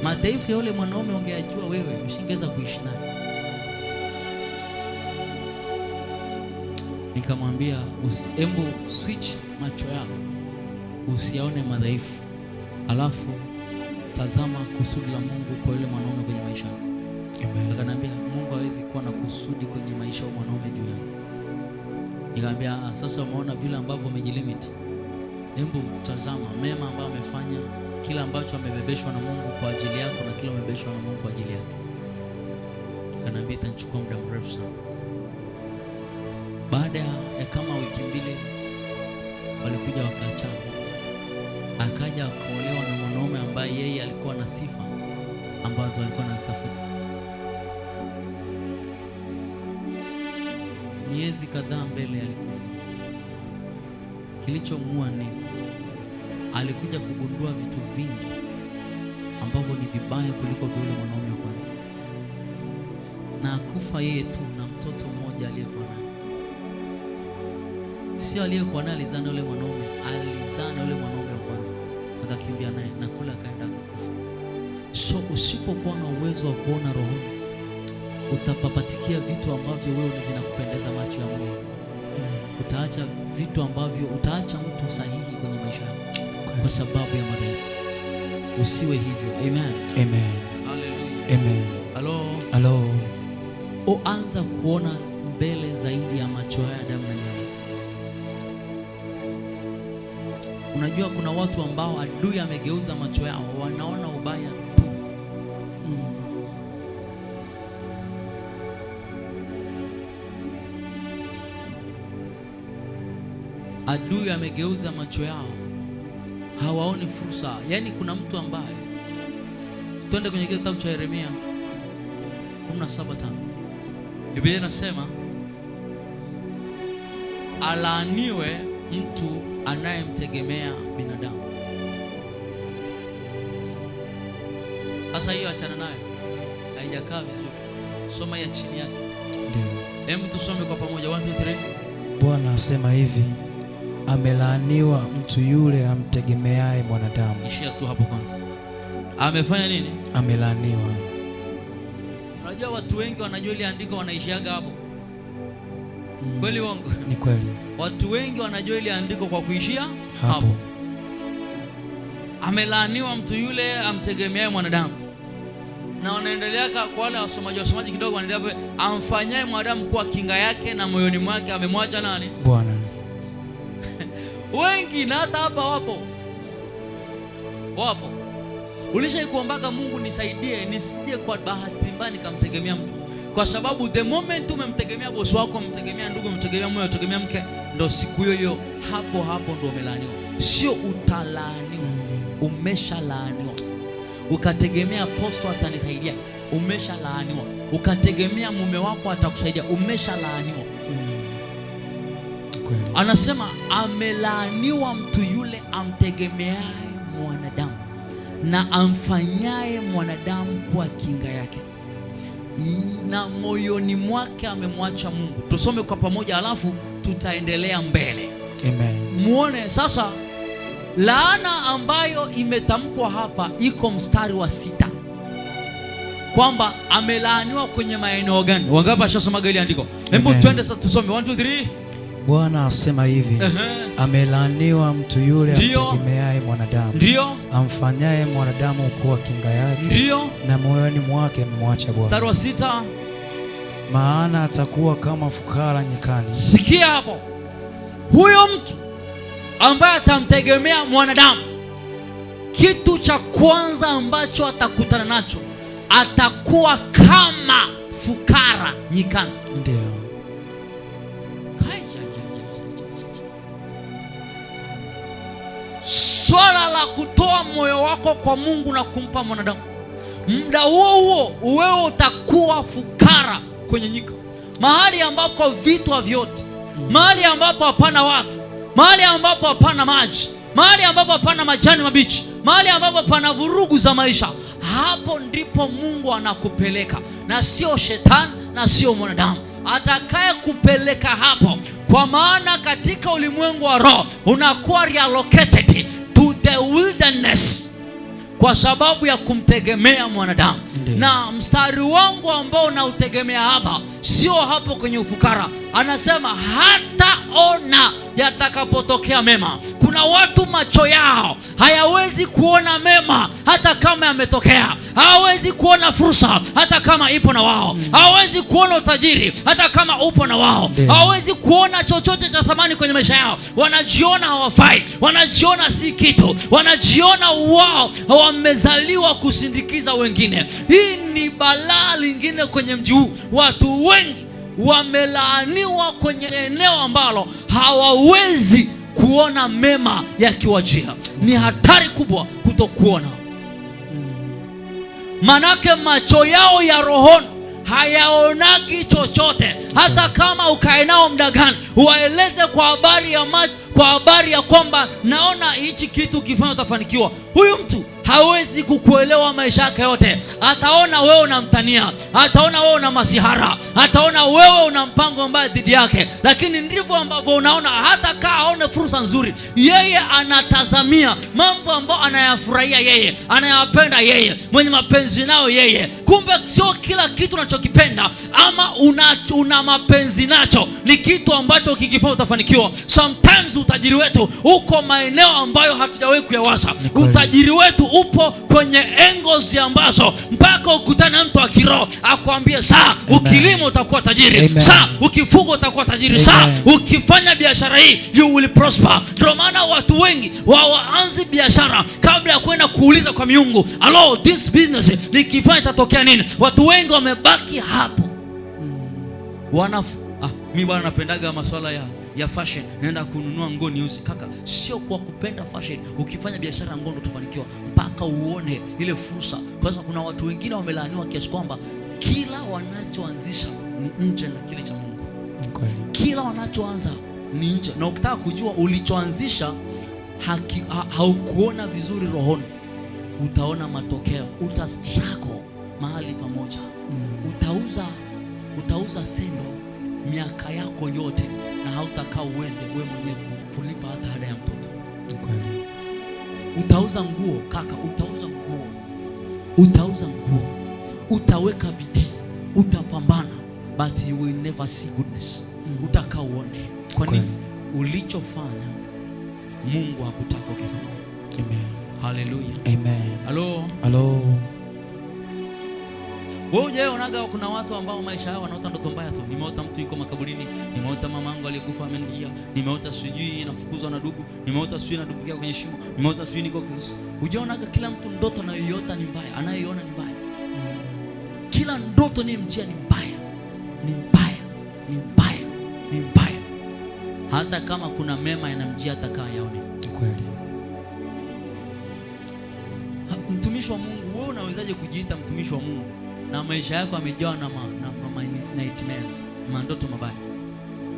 madhaifu ya yule mwanaume, ungeyajua wewe usingeweza kuishi naye. Nikamwambia, embu switch macho yako usiaone madhaifu, alafu tazama kusudi la Mungu kwa yule mwanaume kwenye maisha yako. Akaniambia, Mungu hawezi kuwa na kusudi kwenye maisha ya mwanaume juu yako. Nikamwambia, sasa umeona vile ambavyo umejilimit, embu tazama mema ambayo amefanya, kila ambacho amebebeshwa na Mungu kwa ajili yako na kila amebebeshwa na Mungu kwa ajili yake. Akaniambia, itachukua muda mrefu sana. Baada ya kama wiki mbili walikuja wakaachana. Akaja akaolewa na mwanaume ambaye yeye alikuwa na sifa ambazo alikuwa anazitafuta. Miezi kadhaa mbele alikufa. Kilichomua ni alikuja kugundua vitu vingi ambavyo ni vibaya kuliko vile mwanaume wa kwanza, na akufa yeye tu na mtoto mmoja aliyekuwa naye. Sio aliyekuwa naye alizana yule mwanaume, alizana yule mwanaume wa kwanza, akakimbia naye na kula akaenda akakufa. So usipokuwa na uwezo wa kuona roho, utapapatikia vitu ambavyo wewe vinakupendeza macho ya mwili. Utaacha vitu ambavyo, utaacha mtu sahihi kwenye maisha yako kwa sababu ya madhaifu. Usiwe hivyo. Amen. Amen. Hallelujah. Amen. Hello. Uanza kuona mbele zaidi ya macho ya damu na nyama. Unajua kuna watu ambao adui amegeuza macho yao, wanaona ubaya tu. Adui amegeuza macho yao, hawaoni fursa. Yaani kuna mtu ambaye, twende kwenye kitabu cha Yeremia 17:5. Biblia inasema, alaaniwe mtu anayemtegemea binadamu. Sasa hiyo achana nayo, haijakaa vizuri. Soma ya chini yake. Ndio. Hebu tusome kwa pamoja. 1 2 3. Bwana asema hivi, amelaaniwa mtu yule amtegemeaye mwanadamu. Ishia tu hapo kwanza. Amefanya nini? Amelaaniwa. Unajua watu wengi wanajua ile andiko wanaishiaga hapo. Kweli uongo? Ni kweli. Watu wengi wanajua ile andiko kwa kuishia hapo. Amelaaniwa mtu yule amtegemeaye mwanadamu. Na wanaendelea kwa wale wasomaji kidogo, wanaendelea, amfanyaye mwanadamu kuwa kinga yake na moyoni mwake amemwacha nani? Bwana. Wengi na hata hapa wapo. Ulishaikuombaga Mungu nisaidie nisije kwa bahati mbaya nikamtegemea mtu. Kwa sababu the moment umemtegemea bosi wako, umemtegemea ndugu, umemtegemea mume, umemtegemea mke, ndo siku hiyo hapo ndo umelaaniwa. Sio utalaaniwa, umeshalaaniwa. Ukategemea apostle atanisaidia, umeshalaaniwa. Ukategemea mume wako atakusaidia, umeshalaaniwa. Anasema amelaaniwa mtu yule amtegemeaye mwanadamu na amfanyaye mwanadamu kuwa kinga yake, na moyoni mwake amemwacha Mungu. Tusome kwa pamoja alafu tutaendelea mbele. Amen. Muone sasa laana ambayo imetamkwa hapa iko mstari wa 6, kwamba amelaaniwa kwenye maeneo gani? Wangapi washasoma ile andiko? Hebu twende sasa tusome 1 2 3. Bwana asema hivi, amelaaniwa mtu yule amtegemeaye mwanadamu, ndio amfanyaye mwanadamu kuwa kinga yake, ndio na moyoni mwake amemwacha Bwana. Mstari wa 6, maana atakuwa kama fukara nyikani. Sikia hapo, huyo mtu ambaye atamtegemea mwanadamu, kitu cha kwanza ambacho atakutana nacho, atakuwa kama fukara nyikani. Ndio. Swala la kutoa moyo wako kwa Mungu na kumpa mwanadamu, muda huo wewe utakuwa fukara kwenye nyika, mahali ambapo vitu havyote, mahali ambapo hapana watu, mahali ambapo hapana maji, mahali ambapo hapana majani mabichi, mahali ambapo pana vurugu za maisha. Hapo ndipo Mungu anakupeleka, na sio shetani na sio mwanadamu atakaye kupeleka hapo, kwa maana katika ulimwengu wa roho unakuwa reallocated to the wilderness kwa sababu ya kumtegemea mwanadamu. Na mstari wangu ambao unautegemea hapa sio hapo kwenye ufukara, anasema hata ona yatakapotokea mema. Kuna watu macho yao hayawezi kuona mema hata kama yametokea, hawezi kuona fursa hata kama ipo na wao, hawezi kuona utajiri hata kama upo na wao, hawezi kuona chochote cha thamani kwenye maisha yao. Wanajiona hawafai, wanajiona si kitu, wanajiona wao wamezaliwa kusindikiza wengine. Hii ni balaa lingine kwenye mji huu. Watu wengi wamelaaniwa kwenye eneo ambalo hawawezi kuona mema yakiwajia. Ni hatari kubwa kutokuona, manake macho yao ya rohoni hayaonagi chochote. Hata kama ukae nao muda gani, waeleze kwa habari ya macho, kwa habari ya kwamba naona hichi kitu ukifanya utafanikiwa, huyu mtu hawezi kukuelewa maisha yake yote. Ataona wewe unamtania, ataona wewe una masihara, ataona wewe una mpango mbaya dhidi yake. Lakini ndivyo ambavyo unaona, hata kaa aone fursa nzuri, yeye anatazamia mambo ambayo anayafurahia yeye, anayapenda yeye, mwenye mapenzi nao yeye. Kumbe sio kila kitu unachokipenda ama una mapenzi nacho ni kitu ambacho kikifanya utafanikiwa. Sometimes utajiri wetu uko maeneo ambayo hatujawahi kuyawaza. Utajiri wetu upo kwenye angles ambazo mpaka ukutane mtu wa kiroho akwambie saa ukilima utakuwa tajiri, saa ukifuga utakuwa tajiri, saa ukifanya biashara hii you will prosper. Ndio maana watu wengi waanzi biashara kabla ya kwenda kuuliza kwa miungu, hello this business nikifanya itatokea nini? Watu wengi wamebaki hapo. Mimi bwana napendaga masuala ya fashion, naenda kununua nguo niuze. Kaka, sio kwa kupenda fashion. Ukifanya biashara ngono utafanikiwa mpaka uone ile fursa. Kwa sababu kuna watu wengine wamelaaniwa kiasi kwamba kila wanachoanzisha ni nje na kile cha Mungu. Kila wanachoanza ni nje, na ukitaka kujua ulichoanzisha haukuona vizuri rohoni, utaona matokeo. Utastruggle mahali pamoja. Utauza sendo miaka yako yote na hautakaa uweze wewe mwenyewe kulipa hata ada ya mtoto. Utauza nguo kaka, utauza nguo, utaweka bidii, utapambana, but you will never see goodness. Utakaa uone. Kwa nini? Ulichofanya Mungu hakutaka ukifanya. Amen. Hallelujah. Amen. Hello. Wewe unaga kuna watu ambao maisha yao wanaota ndoto mbaya tu. Nimeota mtu yuko makaburini, nimeota mamangu aliyekufa amendia, nimeota sijui nafukuzwa na dubu, nimeota sijui nadumbukia kwenye shimo, nimeota sijui niko kuhusu. Unaonaga kila mtu ndoto anayoiota ni mbaya, anayoiona ni mbaya. Kila ndoto ni mjia ni mbaya. Hata kama kuna mema yanamjia atakaa yaone. Kweli. Mtumishi wa Mungu, wewe unawezaje kujiita mtumishi wa Mungu na maisha yako yamejawa na nightmares, mandoto mabaya?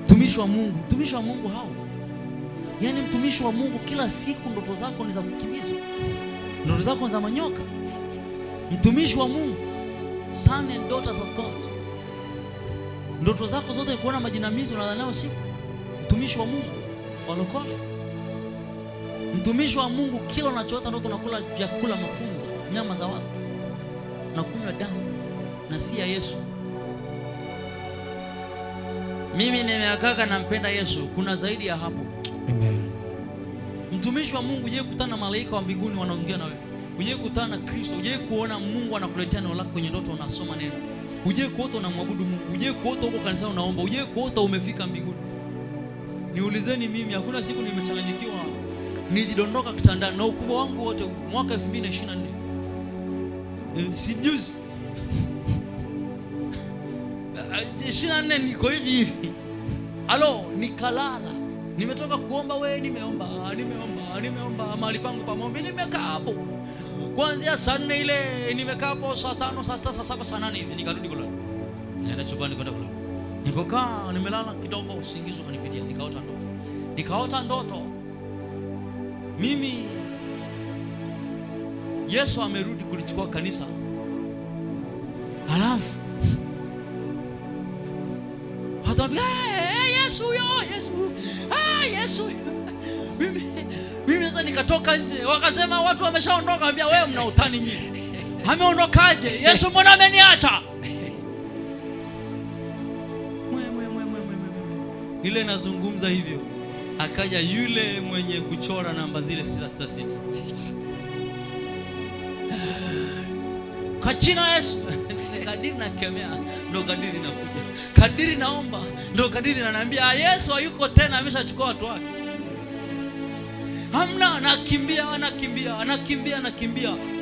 Mtumishi wa Mungu hao Yaani mtumishi wa Mungu, kila siku ndoto zako ni za kukimbizwa, ndoto zako ni za manyoka. Mtumishi wa Mungu, son and daughters of God, ndoto zako zote ni kuona majinamizi unalala usiku. Mtumishi wa Mungu walokole, mtumishi wa Mungu, kila unachoota ndoto unakula vyakula mafunza, nyama za watu na kunywa damu na si ya Yesu. Mimi nimeakaka nampenda Yesu, kuna zaidi ya hapo. Amen. Mtumishi wa Mungu, uje kutana na malaika wa mbinguni wanaongea na wewe. Uje kutana na Kristo, uje kuona Mungu anakuletea neno lako kwenye ndoto, unasoma neno. Uje kuota unamwabudu Mungu, uje kuota huko kanisani unaomba, uje kuota umefika mbinguni. Niulizeni mimi, hakuna siku nimechanganyikiwa nijidondoka kitandani na ukubwa wangu wote mwaka 2024. Sijuzi 24 niko hivi. Alo, nikalala. Nimetoka kuomba, wewe nimeomba mahali pangu pa maombi, nimekaa hapo kuanzia saa 4 ile, nimekaa hapo saa 5, saa 6, saa 7, saa 8 hivi, nikarudi kulala. Naenda chumbani kwenda kulala. Nilipokaa nimelala kidogo, usingizi ukanipitia, nikaota ndoto. Mimi Yesu amerudi kulichukua kanisa. Halafu hataambia Yesu huyo, Yesu. Mimi sasa nikatoka nje, wakasema watu wameshaondoka. Ambia wewe mna utani nyinyi. Ameondokaje? Yesu mbona ameniacha? Ile nazungumza hivyo, akaja yule mwenye kuchora namba zile 666. Kwa jina la Yesu. Kadiri nakemea ndo kadiri nakuja, kadiri naomba ndo kadiri ananiambia Yesu hayuko tena, ameshachukua watu wake. Hamna, nakimbia.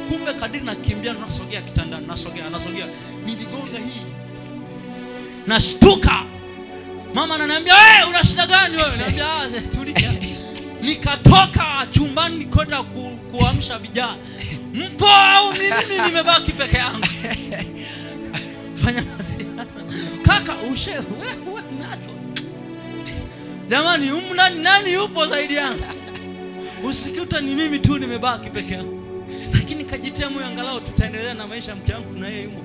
Kumbe kadiri nakimbia nasogea kitandani, nasogea. Niligonga hii. Nashtuka. Mama ananiambia, "Wewe una shida gani wewe?" Naambia, "Tulia." Nikatoka chumbani kwenda kuamsha vijana. Mpo au mimi nimebaki peke yangu? Fanya kazi. Kaka, wewe nacho. Jamani, nani yupo zaidi yangu? Usikikuta ni mimi tu nimebaki peke yangu. Lakini kajitia moyo, angalau tutaendelea na maisha, mke wangu na yeye yumo.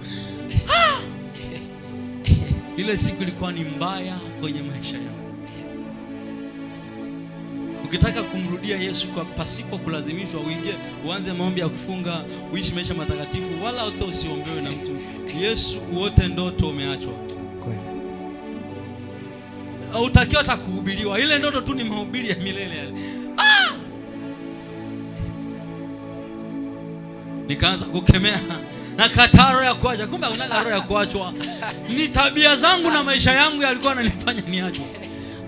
Ile siku ilikuwa ni mbaya kwenye maisha yangu. Ukitaka kumrudia Yesu kwa pasipo kulazimishwa, uingie uanze maombi ya kufunga, uishi maisha matakatifu, wala hata usiombewe na mtu. Yesu, wote ndoto umeachwa. Kweli. Utakiwa atakuhubiriwa. Ile ndoto tu ni mahubiri ya milele yale. Nikaanza kukemea na kataro ya kuacha. Kumbe hakuna roho ya kuachwa. Ni tabia zangu na maisha yangu yalikuwa yananifanya niachwe.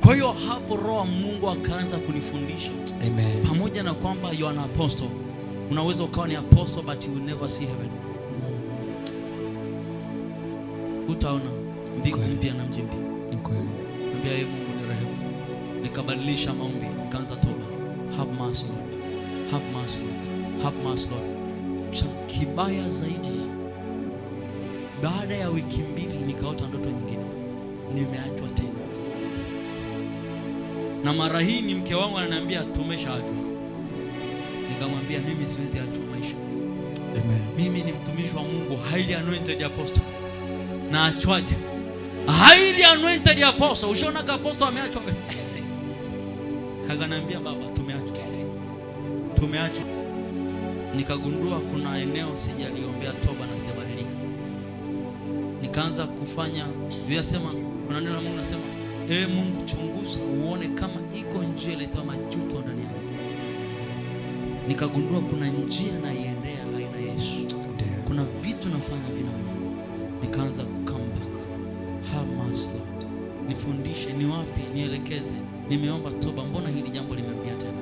Kwa hiyo hapo Roho Mungu akaanza kunifundisha. Amen. Pamoja na kwamba you are an apostle, unaweza ukawa ni apostle but you will never see heaven. Utaona mbingu mpya na mji mpya. Kweli. Niambia yeye Mungu ni rehema. Nikabadilisha maombi, nikaanza toba. Have mercy Lord. Have mercy Lord. Have mercy Lord. Kibaya zaidi, baada ya wiki 2 nikaota ndoto nyingine. Nimeachwa tena. Na mara hii ni mke wangu ananiambia tumeshaachwa. Nikamwambia mimi siwezi achwa maisha. Amen. Mimi ni mtumishi wa Mungu, highly anointed apostle. Na achwaje? Highly anointed apostle. Ushaona apostle ameachwa? Akaniambia baba, tumeachwa. Nikagundua kuna eneo sijaliombea toba na sijabadilika. Nikaanza kufanya vyasema, kuna neno la Mungu nasema, Mungu chunguza uone kama iko njia iletayo majuto ndani yangu. Nikagundua kuna njia naiendea haina Yesu. Kuna vitu nafanya vina Mungu. Nikaanza come back. Have mercy Lord. Nifundishe ni wapi, nielekeze. Nimeomba toba, mbona hili jambo limerudia tena?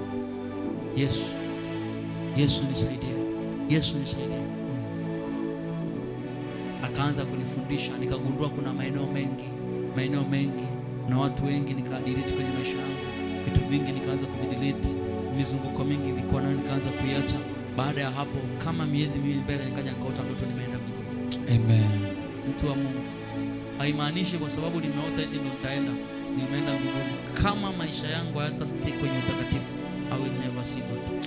Yesu nisaidie. Yesu nisaidie. Akaanza kunifundisha, nikagundua kuna maeneo mengi na watu wengi, nikadelete kwenye maisha yangu. Vitu vingi nikaanza kuvidelete, mizunguko mingi nilikuwa nayo nikaanza kuiacha. Baada ya hapo kama miezi 2 mbele nikaja nikaota ndoto nimeenda mbinguni. Amen. Mtu wa Mungu, haimaanishi kwa sababu nimeota eti ndio nitaenda. nimeenda mbinguni. Kama maisha yangu hayata stick kwenye utakatifu, I will never see God.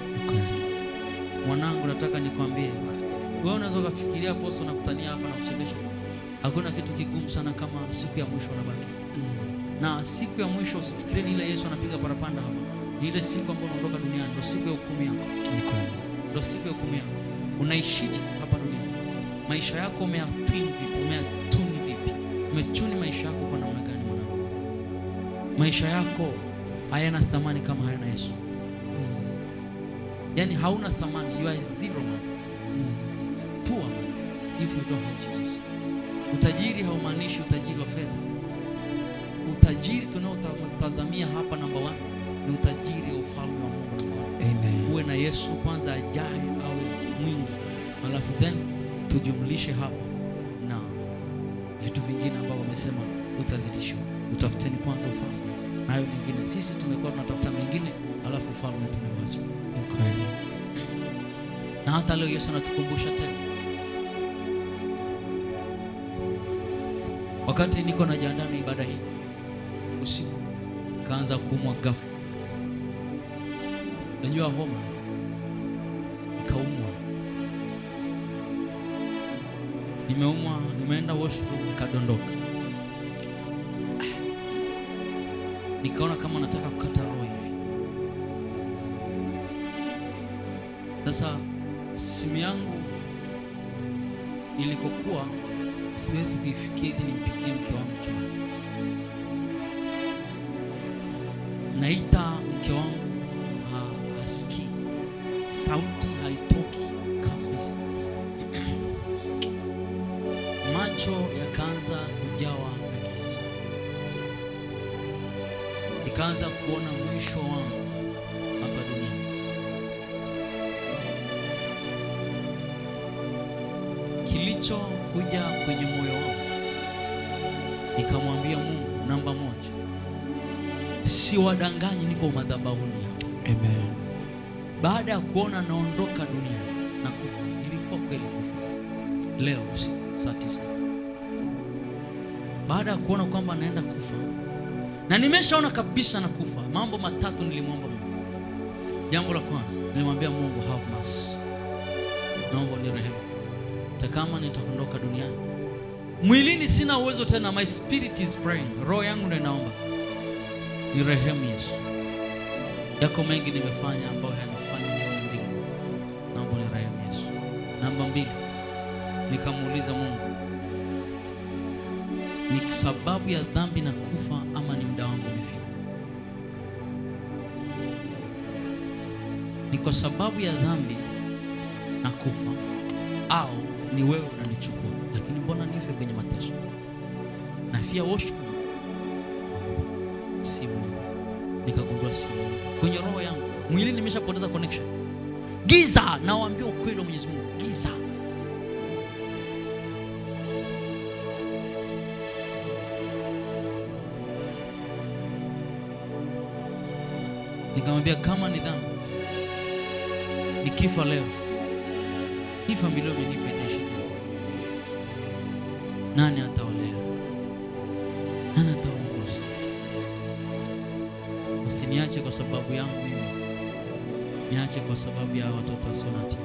Mwanangu, nataka nikwambie, wewe unaweza kufikiria posto na kutania hapa na kuchekesha. Hakuna kitu kigumu sana kama siku ya mwisho unabaki. Na siku ya mwisho usifikirie ni ile Yesu anapiga parapanda hapa. Ni ile siku ambayo unaondoka duniani, ndio siku ya hukumu yako. Ndio siku ya hukumu yako. Unaishije hapa duniani? Maisha yako umeyatwin vipi? Umeyatuni vipi? Umechuni maisha yako kwa namna gani mwanangu? Maisha yako hayana thamani kama hayana Yesu. Yani hauna thamani, you are zero man. Poor man if you don't have Jesus. Utajiri haumaanishi utajiri wa fedha. Utajiri tunaotazamia hapa namba 1 ni utajiri wa ufalme wa Mungu. Amen. Uwe na Yesu kwanza ajaye awe mwingi. Alafu then tujumlishe hapo na vitu vingine ambavyo wamesema utazidishwa. Utafuteni kwanza ufalme. Na hayo mengine sisi tumekuwa tunatafuta mengine, alafu ufalme tumewacha. Kweli. Na hata leo Yesu anatukumbusha tena. Wakati niko najiandaa na ibada hii usiku, kaanza kuumwa ghafla. Najua homa, nikaumwa. Nimeumwa, nimeenda washroom, nikadondoka. Nikaona kama nataka kukata roho hivi. Sasa simu yangu ilikokuwa siwezi kuifikia ili nimpigie mke wangu chumbani. Naita mke wangu, hasikii. Sauti haitoki kabisa. Macho yakaanza kujawa na giza. Nikaanza kuona mwisho wangu hapa duniani. Kilicho kuja kwenye moyo wangu, nikamwambia Mungu, namba 1, siwadanganyi, niko madhabahuni. Amen. Baada ya kuona naondoka duniani na kufa, ilikuwa kweli kufa. Leo usiku saa 9, baada ya kuona kwamba naenda kufa na nimeshaona kabisa na kufa, mambo matatu nilimwomba Mungu. Jambo la kwanza nilimwambia Mungu, have mercy, naomba nirehemu. Hata kama nitaondoka duniani, mwilini sina uwezo tena, my spirit is praying, roho yangu ndio inaomba, nirehemu Yesu. Yako mengi nimefanya ambayo yanifanya niwe mbingu, naomba nirehemu Yesu. Namba 2, nikamuuliza Mungu, ni sababu ya dhambi na kufa ama ni muda wangu umefika? Ni kwa sababu ya dhambi na kufa au ni wewe unanichukua? Lakini mbona nife kwenye mateso? Nafia worship si Mungu. Nikagundua si Mungu. Kwenye roho yangu, mwili nimeshapoteza connection. Giza, nawaambia ukweli wa Mwenyezi Mungu, giza. Nikamwambia kama ni dhambi, nikifa leo, hii familia imenipa ishi. Nani atawalea? Nani ataongoza? Usiniache kwa sababu yangu mimi, niache kwa sababu ya watoto wasio na hatia.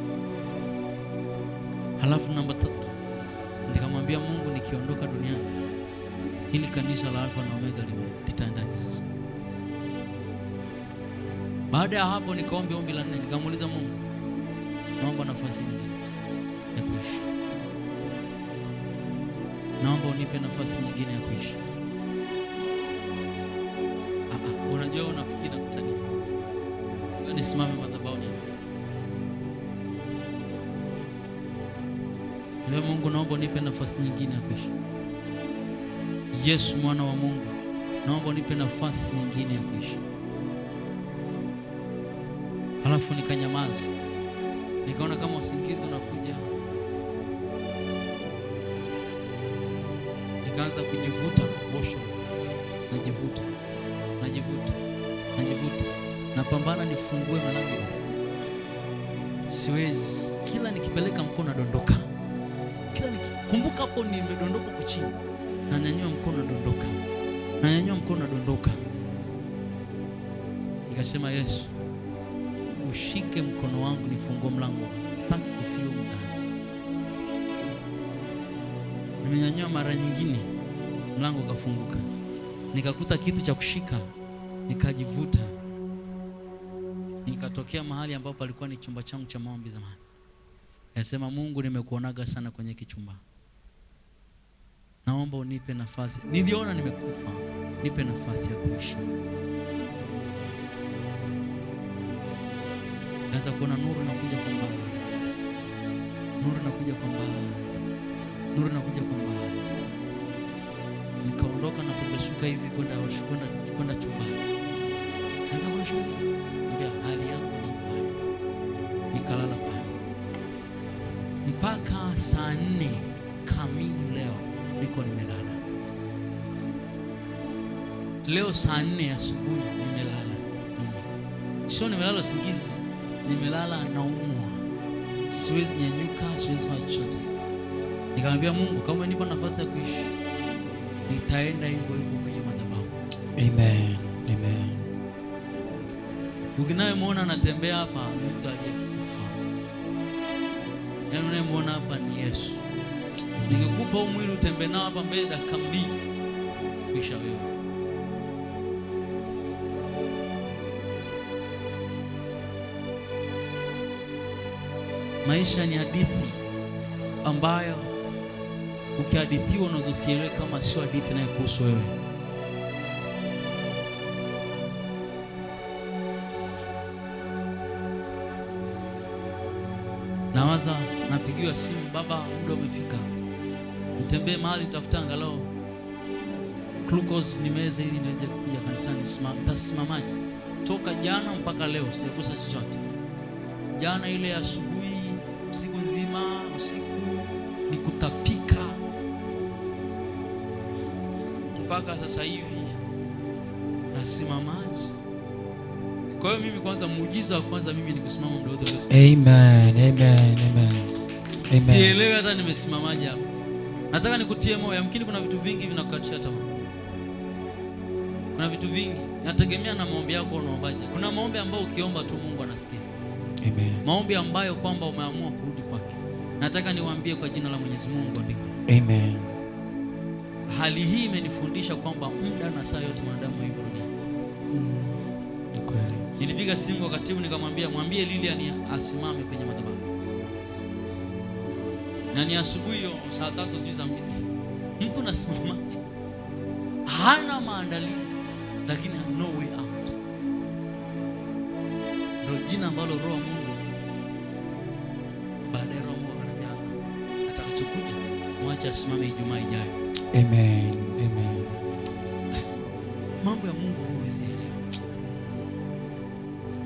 Halafu namba 3, nikamwambia Mungu, nikiondoka duniani, hili kanisa la Alpha na Omega litaendaje sasa? Baada ya hapo nikaomba ombi la 4, nikamuuliza Mungu, naomba nafasi nyingine ya kuishi. Naomba unipe nafasi nyingine ya kuishi. Unajua unafikiri nakutania. Ngoja nisimame madhabahuni. Ewe Mungu, naomba unipe nafasi nyingine ya kuishi. Yesu mwana wa Mungu, naomba unipe nafasi nyingine ya kuishi. Halafu nikanyamaza. Nikaona kama usingizi unakuja. Nikaanza kujivuta bosho. Najivuta. Napambana nifungue mlango. Siwezi. Kila nikipeleka mkono nadondoka. Kumbuka hapo nimedondoka kwa chini. Na nanyanyua mkono nadondoka. nanyanyua mkono nadondoka. Nikasema Yesu, ushike mkono wangu nifungue mlango, sitaki kufia ndani. Nimenyanyua mara nyingine, mlango ukafunguka. Nikakuta kitu cha kushika, nikajivuta. Nikatokea mahali ambapo palikuwa ni chumba changu cha maombi zamani. Nasema Mungu, nimekuonaga sana kwenye kichumba. Naomba unipe nafasi. Niliona nimekufa, nipe nafasi ya kuishi. Kaanza kuona nuru inakuja kwa mbali. Nuru inakuja kwa mbali. Nuru inakuja kwa mbali. Nikaondoka na kupeshuka hivi kwenda chumbani. Anaona shida. Ndio hali yangu ni mbaya. Nikalala pale. Mpaka saa 4 kamili leo niko nimelala. Leo saa 4 asubuhi nimelala. Sio nimelala usingizi. Nimelala naumwa. Siwezi nyanyuka, siwezi fanya chochote. Nikamwambia Mungu, kama unipa nafasi ya kuishi, nitaenda hivyo hivyo kwenye madhabahu. Amen. Amen. Ukinayemuona anatembea hapa ni mtu aliyekufa. Yaani unayemuona hapa ni Yesu. Ningekupa huu mwili utembee nao hapa mbele dakika 2 kisha wewe. Maisha ni hadithi ambayo ukihadithiwa unazosielewa kama sio hadithi inayokuhusu wewe. Nawaza napigiwa simu, baba muda umefika. Nitembee mahali nitafuta angalau glucose nimeze ili niweze kuja kanisani. Nitasimamaje? Toka jana mpaka leo sijakosa chochote. Jana ile asubuhi, usiku nzima, usiku ni kutapika. Mpaka sasa hivi nasimamaje? Kwa hiyo mimi kwanza, muujiza wa kwanza mimi ni kusimama muda wote. Amen, amen, amen. Amen. Sielewi hata nimesimamaje hapa. Nataka nikutie moyo, yamkini kuna vitu vingi vinakukatisha tamaa. Kuna vitu vingi, nategemea na maombi yako unaombaje. Kuna maombi ambayo ukiomba tu Mungu anasikia. Amen. Maombi ambayo kwamba umeamua kurudi kwake. Nataka niwaambie kwa jina la Mwenyezi Mungu ndiko. Amen. Hali hii imenifundisha kwamba muda na saa yote mwanadamu yuko duniani. Kweli. Nilipiga simu kwa katibu nikamwambia, mwambie Lilian asimame kwenye madhabahu. Na ni asubuhi hiyo saa 3 za mchana. Mtu nasimama. Hana maandalizi lakini no way out. Ndio jina ambalo Roho Mungu baadaye Roho Mungu ananiambia atakachokuja mwache asimame Ijumaa ijayo. Amen. Amen. Mambo ya Mungu huwezi elewa.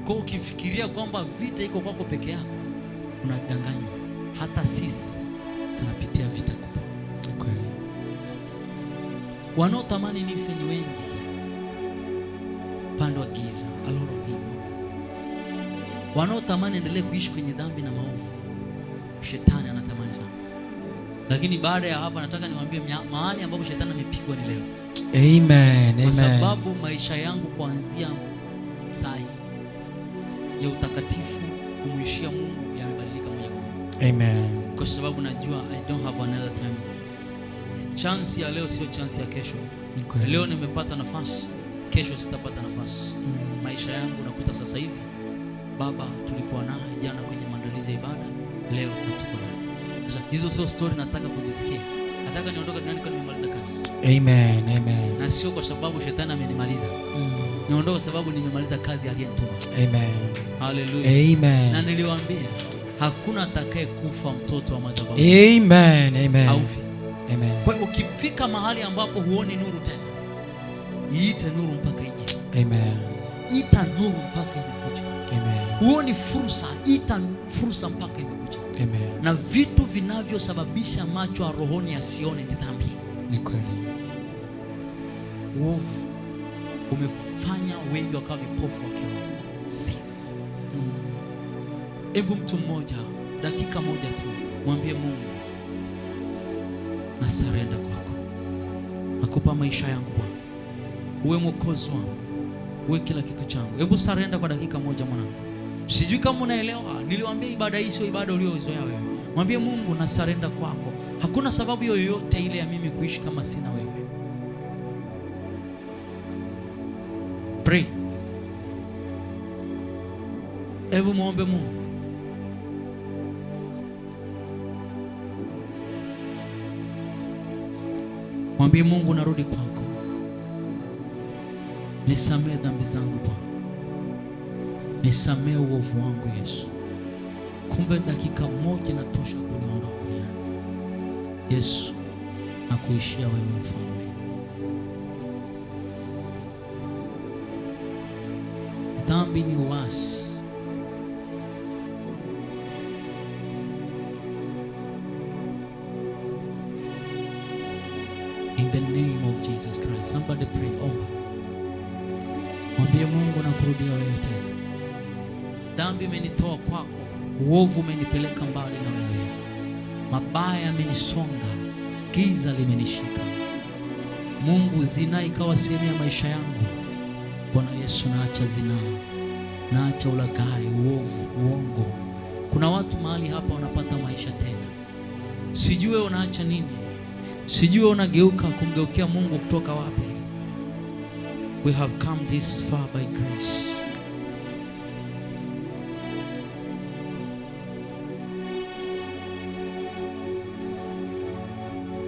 Kwa ukifikiria kwamba vita iko kwako peke yako, unadanganywa. Hata sisi tunapitia vita kubwa. Kweli. Wanaotamani nife ni wengi. Pande wa giza, a lot of people. Wanaotamani endelee kuishi kwenye dhambi na maovu, shetani anatamani sana. Lakini baada ya hapa nataka niwaambie mahali ambapo shetani amepigwa ni leo. Amen. Amen. Kwa sababu maisha yangu kuanzia saa hii ya utakatifu kumuishia Mungu yamebadilika moja kwa moja. Amen. Kwa sababu najua I don't have another time. Chance ya leo sio chance ya kesho. Okay. Leo nimepata nafasi, kesho sitapata nafasi. Maisha yangu nakuta sasa hivi. Baba tulikuwa naye jana kwenye maandalizi ya ibada, leo natuko naye. Sasa hizo sio story nataka kuzisikia. Nataka niondoke duniani kwa nimemaliza kazi. Amen, amen. Na sio kwa sababu shetani amenimaliza. Niondoke sababu nimemaliza kazi aliyenituma. Amen. Hallelujah. Amen. Na niliwaambia hakuna atakaye kufa mtoto wa madhabahu. Amen, amen. Haufi. Amen. Kwa hiyo ukifika mahali ambapo huoni nuru tena, iite nuru mpaka ije. Amen. Ita nuru mpaka ikuje. Amen. Huoni fursa, ita fursa mpaka imekuja. Amen. Na vitu vinavyosababisha macho ya rohoni yasione ni dhambi. Ni kweli. Uovu umefanya wengi wakawa vipofu wa kiroho. Si. Hebu mtu mmoja, dakika moja tu, mwambie Mungu, na surrender kwako. Nakupa maisha yangu Bwana. uwe mwokozi wangu, uwe kila kitu changu. Hebu surrender kwa dakika moja mwanangu. Sijui kama unaelewa. Niliwaambia ibada hii sio ibada uliozoea wewe. Mwambie Mungu na surrender kwako. Hakuna sababu yoyote ile ya mimi kuishi kama sina wewe. Pray. Hebu muombe Mungu. Mwambie Mungu, narudi kwako. Nisamehe dhambi zangu Bwana. Nisamehe uovu wangu Yesu. Kumbe dakika moja inatosha kuniondoa duniani. Yesu, nakuishia wewe mfalme. Dhambi ni uasi. In the name of Jesus Christ. Somebody pray. Omba. Mwambie Mungu, nakurudia wewe tena. Dhambi imenitoa kwako. Uovu umenipeleka mbali na wewe. Mabaya yamenisonga. Giza limenishika. Mungu, zinaa ikawa sehemu ya maisha yangu. Bwana Yesu, naacha zinaa. Naacha ulaghai, uovu, uongo. Kuna watu mahali hapa wanapata maisha tena. Sijue unaacha nini. Sijue unageuka kumgeukia Mungu kutoka wapi. We have come this far by grace.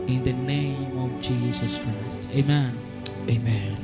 In the name of Jesus Christ. Amen. Amen.